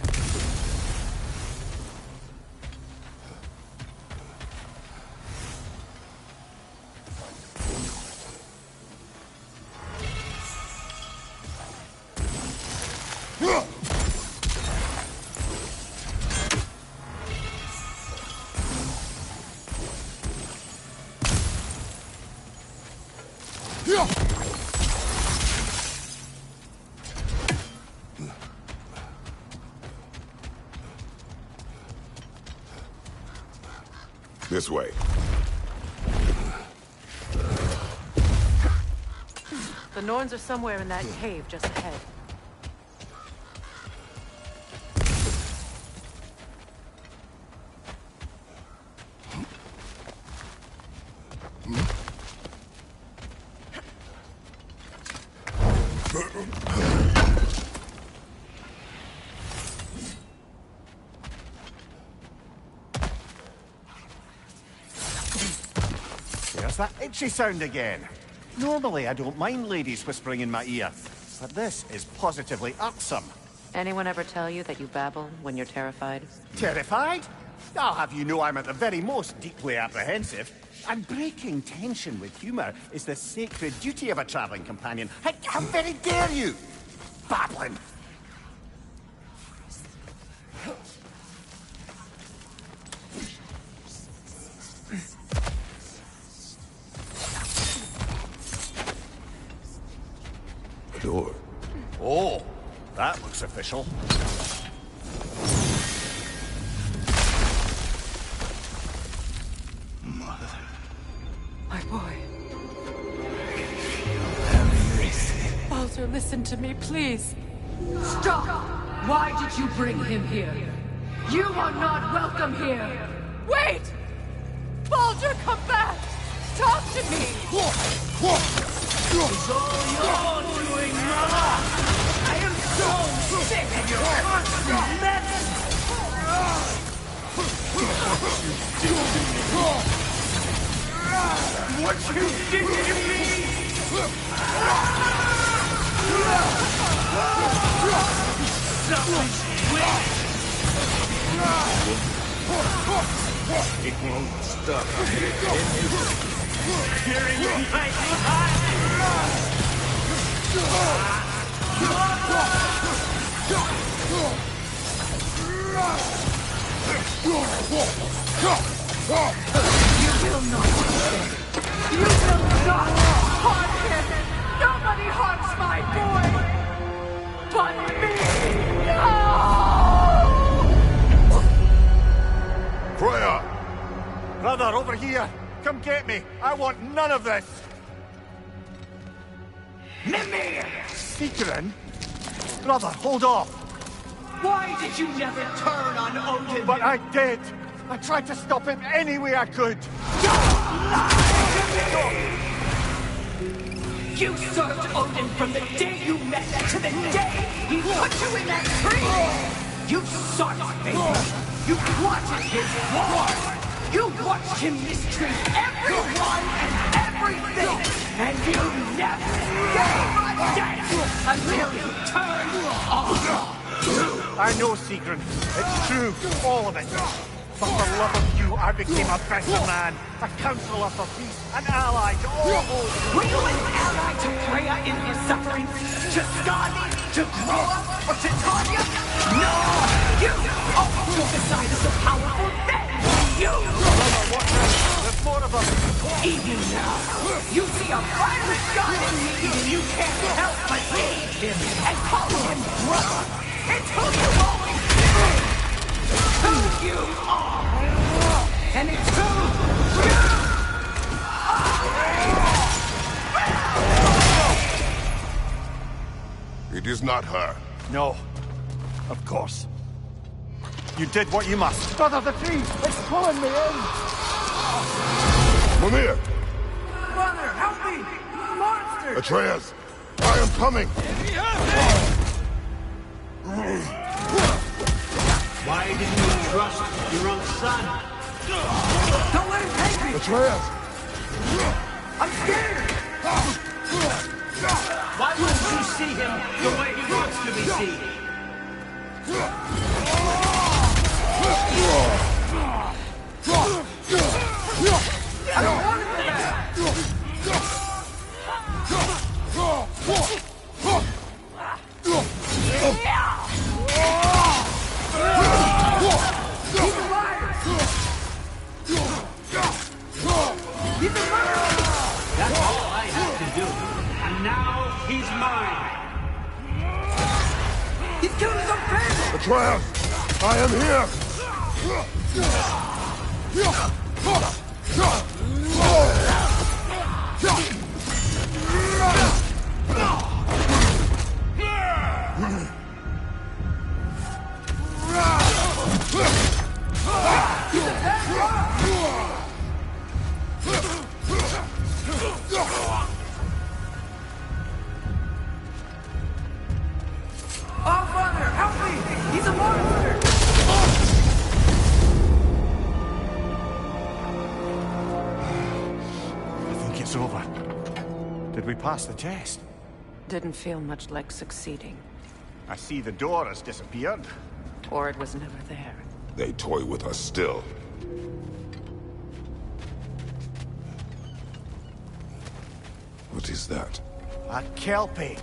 This way. The Norns are somewhere in that cave just ahead. There's that itchy sound again. Normally, I don't mind ladies whispering in my ear, but this is positively irksome. Anyone ever tell you that you babble when you're terrified? Terrified? I'll have you know I'm at the very most deeply apprehensive. And breaking tension with humor is the sacred duty of a traveling companion. How very dare you! Babbling! A door. Oh, that looks official. My boy. Baldur, listen to me, please. Stop! Why did you bring him here? You are not welcome here! Wait! Baldur, come back! Talk to me! It's all your doing, Mother! I am so sick of your constant mess! What you did to me! It won't stop. Tearing my heart! You will not stay. You will not harm him. Nobody harms my boy but me. No! Freya! Brother, over here! Come get me! I want none of this! Mimir! Sigrun? Brother, hold off! Why did you never turn on Odin? But I did! I tried to stop him any way I could! You served Odin from the day you met to the day he put you in that tree! You sought his favor! You plotted his war! You watched him mistreat everyone and everything! And you never gave a dance until you turned on! I know, Sigrun. It's true, all of it. But for love of you, I became a better man, a counselor for peace, an ally to all those. Were you an ally to Freya in her suffering? To Skadi? To Groa? Or to Tanya? No! You always took the side of the powerful men! You! Brother, watch out! There's more of them! Even now, you see a violent god in need and you can't help but aid him and call him brother! It's who you always been! It's who you are! And it's who you are! It is not her. No. Of course. You did what you must. Brother, the tree! It's pulling me in! Come here! Father, help me! Monster! Atreus! I am coming! Why didn't you trust your own son? Don't let him take me! Atreus! I'm scared! Why wouldn't you see him the way he wants to be seen? I don't want to go back! He's a liar! He's a murderer! That's all I have to do. And now he's mine. He's killed his own family! Atreus! I am here! Oh, Father, help me! He's a monster! I think it's over. Did we pass the test? Didn't feel much like succeeding. I see the door has disappeared. Or it was never there. They toy with us still. What is that? A Kelpie.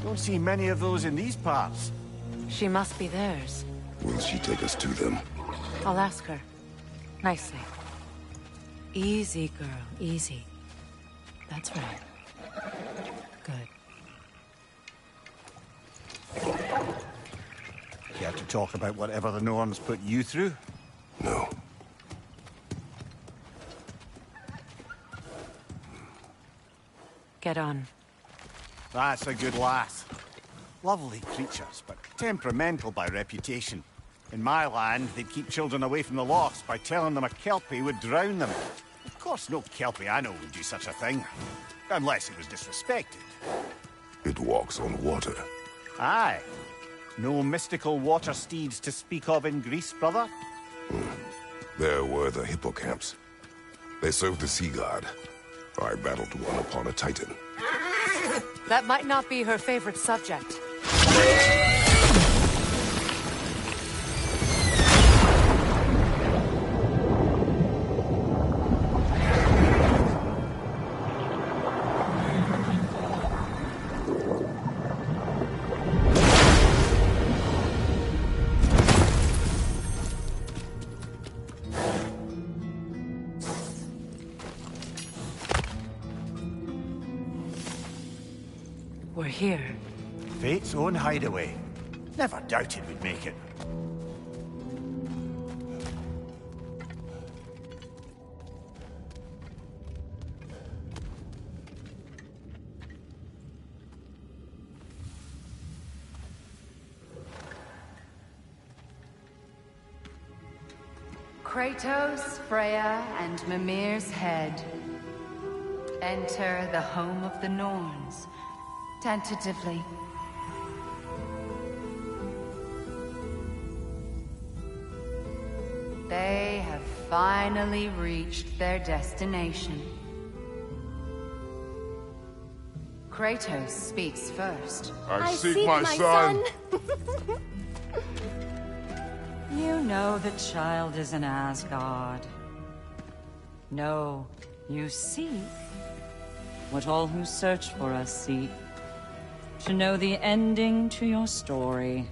Don't see many of those in these parts. She must be theirs. Will she take us to them? I'll ask her. Nicely. Easy, girl. Easy. That's right. Good. Care to talk about whatever the Norns put you through? No. Get on. That's a good lass. Lovely creatures, but temperamental by reputation. In my land, they'd keep children away from the lost by telling them a Kelpie would drown them. Of course, no Kelpie I know would do such a thing. Unless it was disrespected. It walks on water. Aye. No mystical water steeds to speak of in Greece, brother? There were the hippocamps. They served the sea god. I battled one upon a titan. That might not be her favorite subject. We're here. Fate's own hideaway. Never doubted we'd make it. Kratos, Freya, and Mimir's head. Enter the home of the Norns. Tentatively. They have finally reached their destination. Kratos speaks first. I seek my son. You know the child is in Asgard. No, you seek what all who search for us seek. To know the ending to your story.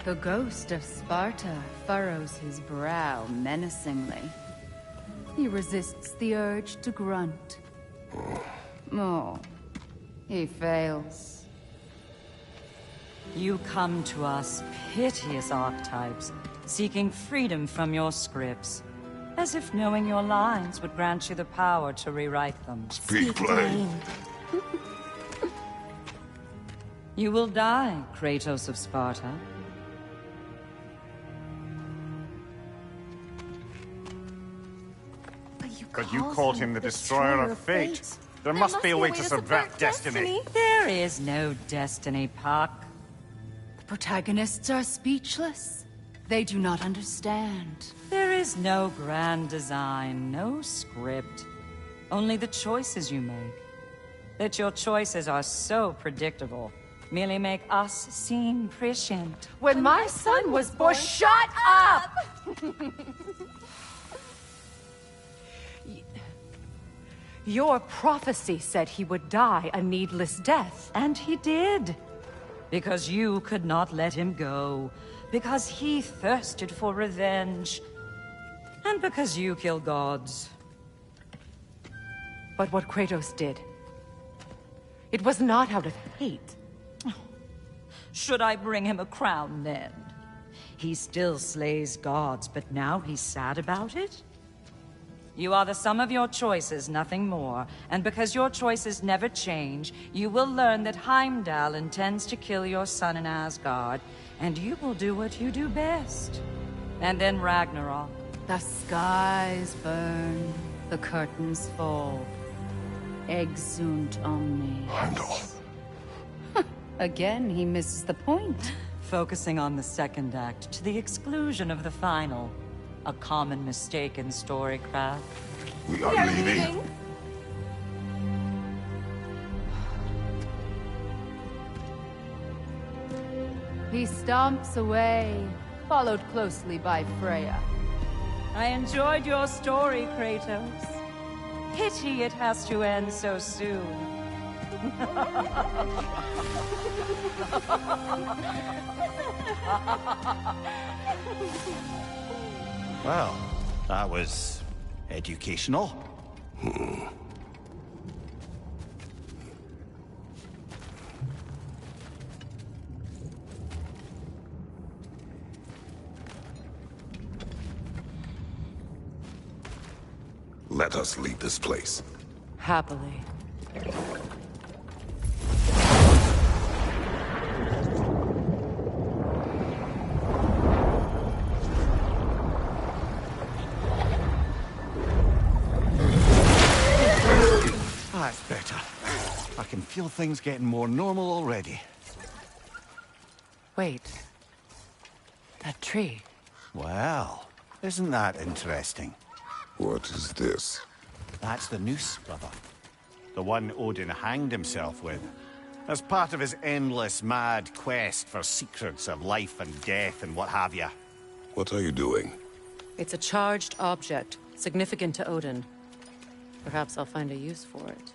The ghost of Sparta furrows his brow menacingly. He resists the urge to grunt. Oh, he fails. You come to us, piteous archetypes, seeking freedom from your scripts. As if knowing your lines would grant you the power to rewrite them. Speak plain. You will die, Kratos of Sparta. But you called him the Destroyer of Fate. There must be a way to subvert destiny. There is no destiny, Puck. The protagonists are speechless. They do not understand. There is no grand design, no script. Only the choices you make. That your choices are so predictable merely make us seem prescient. When my son was born, shut up! Your prophecy said he would die a needless death. And he did. Because you could not let him go. Because he thirsted for revenge. And because you kill gods. But what Kratos did, it was not out of hate. Should I bring him a crown then? He still slays gods, but now he's sad about it? You are the sum of your choices, nothing more. And because your choices never change, you will learn that Heimdall intends to kill your son in Asgard, and you will do what you do best. And then Ragnarok. The skies burn, the curtains fall. Exunt omnes. Heimdall. Again, he misses the point. Focusing on the second act to the exclusion of the final. A common mistake in storycraft. We are leaving. He stomps away, followed closely by Freya. I enjoyed your story, Kratos. Pity it has to end so soon. Well, that was educational. Let us leave this place. Happily. That's better. I can feel things getting more normal already. Wait. That tree. Well, isn't that interesting? What is this? That's the noose, brother. The one Odin hanged himself with. As part of his endless, mad quest for secrets of life and death and what have you. What are you doing? It's a charged object, significant to Odin. Perhaps I'll find a use for it.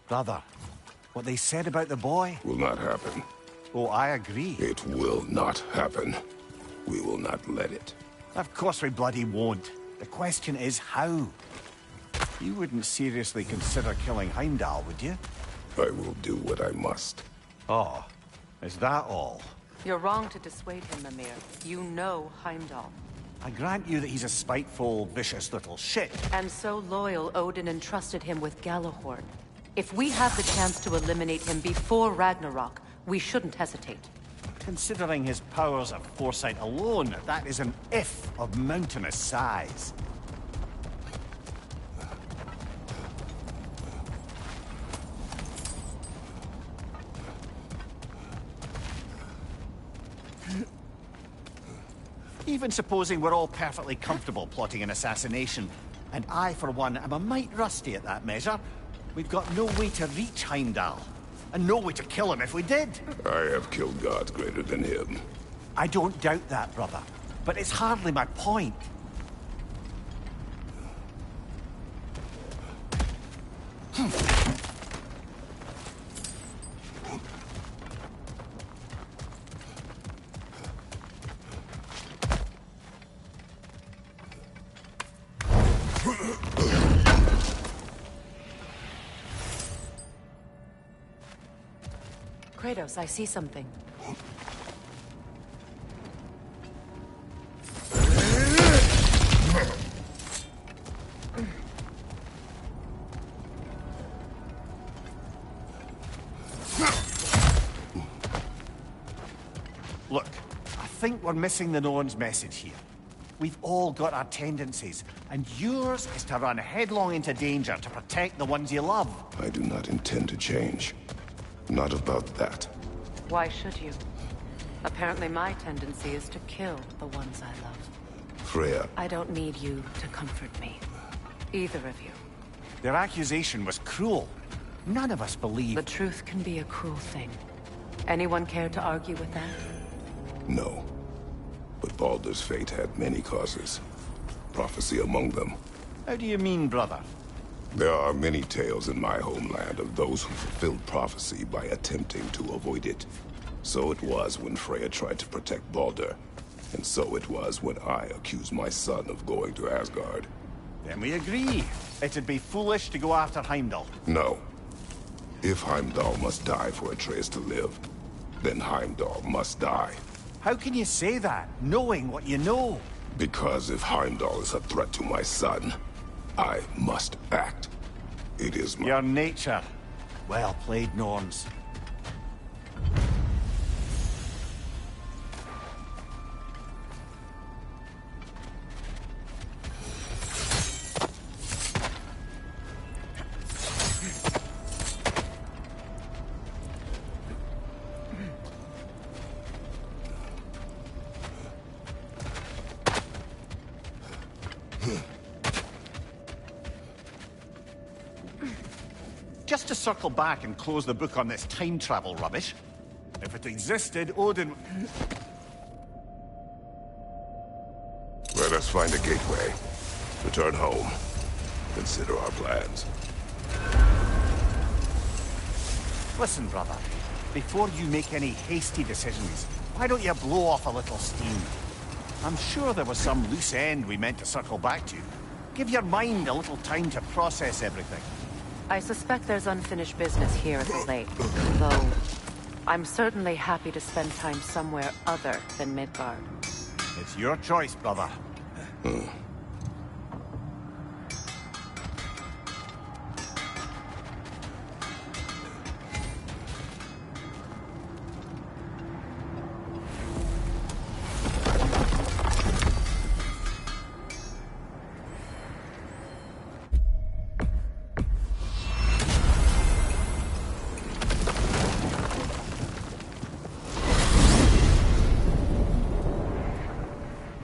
Brother, what they said about the boy? Will not happen. Oh, I agree. It will not happen. We will not let it. Of course we bloody won't. The question is how? You wouldn't seriously consider killing Heimdall, would you? I will do what I must. Oh, is that all? You're wrong to dissuade him, Mimir. You know Heimdall. I grant you that he's a spiteful, vicious little shit. And so loyal, Odin entrusted him with Galahorn. If we have the chance to eliminate him before Ragnarok, we shouldn't hesitate. Considering his powers of foresight alone, that is an if of mountainous size. Even supposing we're all perfectly comfortable plotting an assassination, and I, for one, am a mite rusty at that measure, we've got no way to reach Heimdall, and no way to kill him if we did. I have killed gods greater than him. I don't doubt that, brother, but it's hardly my point. Kratos, I see something. Look, I think we're missing the Norn's message here. We've all got our tendencies, and yours is to run headlong into danger to protect the ones you love. I do not intend to change. Not about that. Why should you? Apparently my tendency is to kill the ones I love. Freya. I don't need you to comfort me. Either of you. Their accusation was cruel. None of us believe... The truth can be a cruel thing. Anyone care to argue with that? No. But Baldur's fate had many causes. Prophecy among them. How do you mean, brother? There are many tales in my homeland of those who fulfilled prophecy by attempting to avoid it. So it was when Freya tried to protect Baldur. And so it was when I accused my son of going to Asgard. Then we agree. It'd be foolish to go after Heimdall. No. If Heimdall must die for Atreus to live, then Heimdall must die. How can you say that, knowing what you know? Because if Heimdall is a threat to my son, I must act. It is my... Your nature. Well played, Norns. Just to circle back and close the book on this time travel rubbish. If it existed, Odin... Let us find a gateway. Return home. Consider our plans. Listen, brother. Before you make any hasty decisions, why don't you blow off a little steam? I'm sure there was some loose end we meant to circle back to. Give your mind a little time to process everything. I suspect there's unfinished business here at the lake, though I'm certainly happy to spend time somewhere other than Midgard. It's your choice, brother.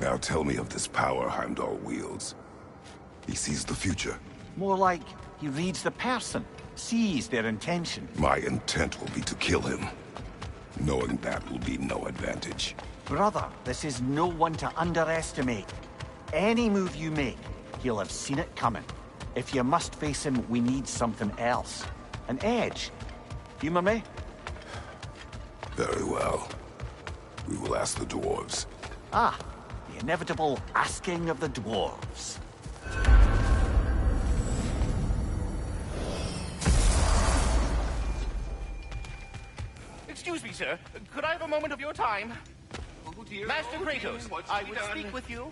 Now tell me of this power Heimdall wields. He sees the future. More like he reads the person, sees their intention. My intent will be to kill him. Knowing that will be no advantage. Brother, this is no one to underestimate. Any move you make, he'll have seen it coming. If you must face him, we need something else. An edge. Humor me? Very well. We will ask the dwarves. Ah, the inevitable asking of the dwarves. Excuse me, sir. Could I have a moment of your time? Oh dear, Master oh Kratos, dear, I would speak with you.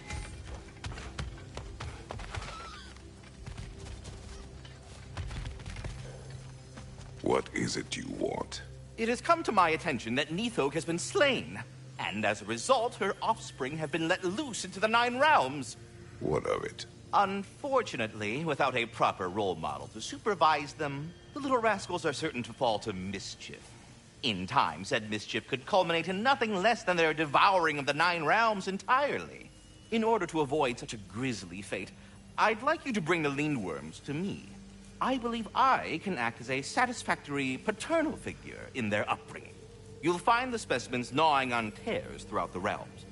What is it you want? It has come to my attention that Nithog has been slain, and as a result, her offspring have been let loose into the Nine Realms. What of it? Unfortunately, without a proper role model to supervise them, the little rascals are certain to fall to mischief. In time, said mischief could culminate in nothing less than their devouring of the Nine Realms entirely. In order to avoid such a grisly fate, I'd like you to bring the Lindworms to me. I believe I can act as a satisfactory paternal figure in their upbringing. You'll find the specimens gnawing on tears throughout the realms.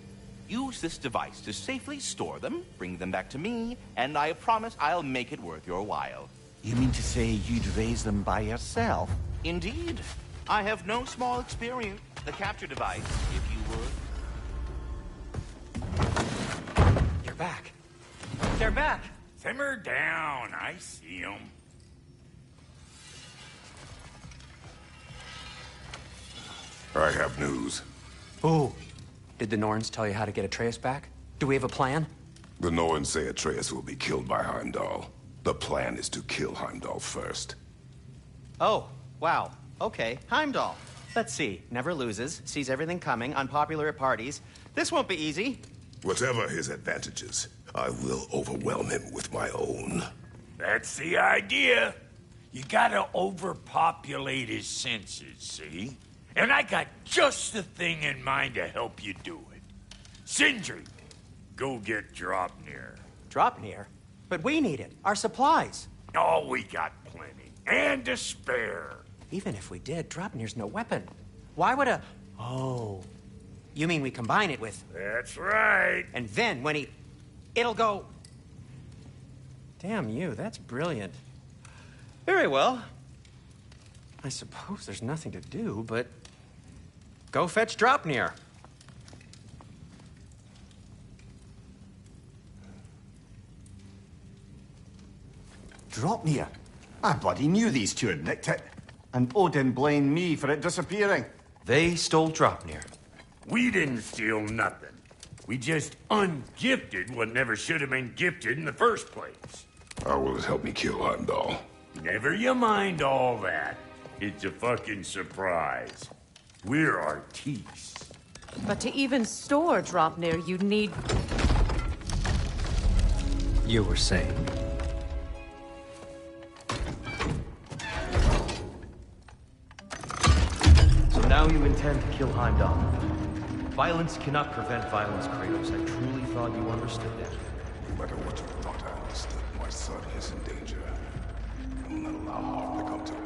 Use this device to safely store them, bring them back to me, and I promise I'll make it worth your while. You mean to say you'd raise them by yourself? Indeed. I have no small experience. The capture device, if you would. You're back. They're back. Simmer down. I see them. I have news. Oh. Did the Norns tell you how to get Atreus back? Do we have a plan? The Norns say Atreus will be killed by Heimdall. The plan is to kill Heimdall first. Oh, wow. Okay, Heimdall. Let's see. Never loses, sees everything coming, unpopular at parties. This won't be easy. Whatever his advantages, I will overwhelm him with my own. That's the idea. You gotta overpopulate his senses, see? And I got just the thing in mind to help you do it. Sindri, go get Dropnir. Dropnir? But we need it. Our supplies. Oh, we got plenty. And to spare. Even if we did, Dropnir's no weapon. Why would a... Oh. You mean we combine it with... That's right. And then when he... It'll go... Damn you, that's brilliant. Very well. I suppose there's nothing to do, but... Go fetch Dropnir. Dropnir? I bloody knew these two had nicked it. And Odin blamed me for it disappearing. They stole Dropnir. We didn't steal nothing. We just ungifted what never should have been gifted in the first place. How will it help me kill Heimdall? Never you mind all that. It's a fucking surprise. We're artistes. But to even store Dropnir, you'd need... You were saying? So now you intend to kill Heimdall. Violence cannot prevent violence, Kratos. I truly thought you understood that. No matter what you thought I understood, my son is in danger. I will not allow harm to come to him.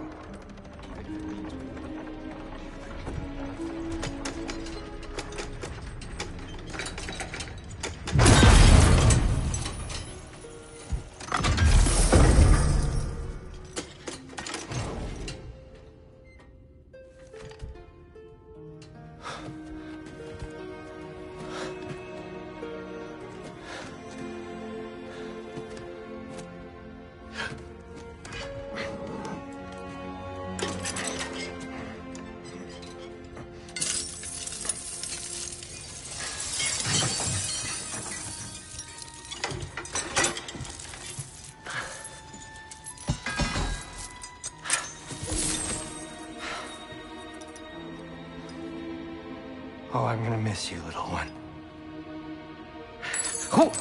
Oh, I'm gonna miss you, little one. Oh!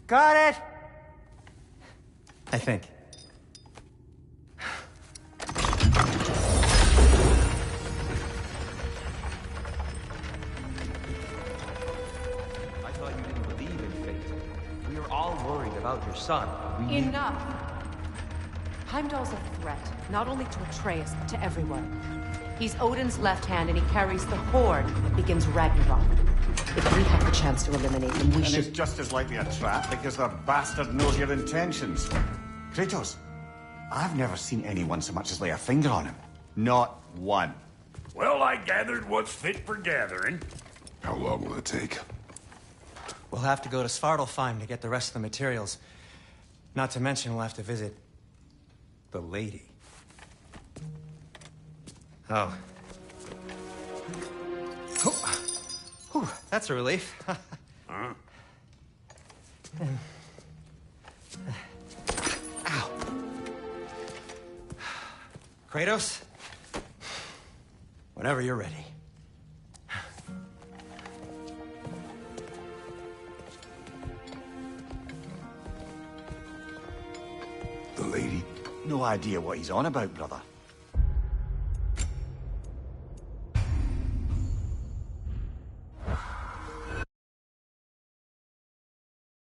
Got it! I think. I thought you didn't believe in fate. We are all worried about your son. We need... Enough! Heimdall's a threat, not only to Atreus, but to everyone. He's Odin's left hand, and he carries the horde that begins Ragnarok. If we have the chance to eliminate him, we should... And it's just as likely a trap because the bastard knows your intentions. Kratos, I've never seen anyone so much as lay a finger on him. Not one. Well, I gathered what's fit for gathering. How long will it take? We'll have to go to Svartalfheim to get the rest of the materials. Not to mention we'll have to visit... the lady. Oh. Whew, that's a relief. Huh? Ow. Kratos? Whenever you're ready. The lady? No idea what he's on about, brother.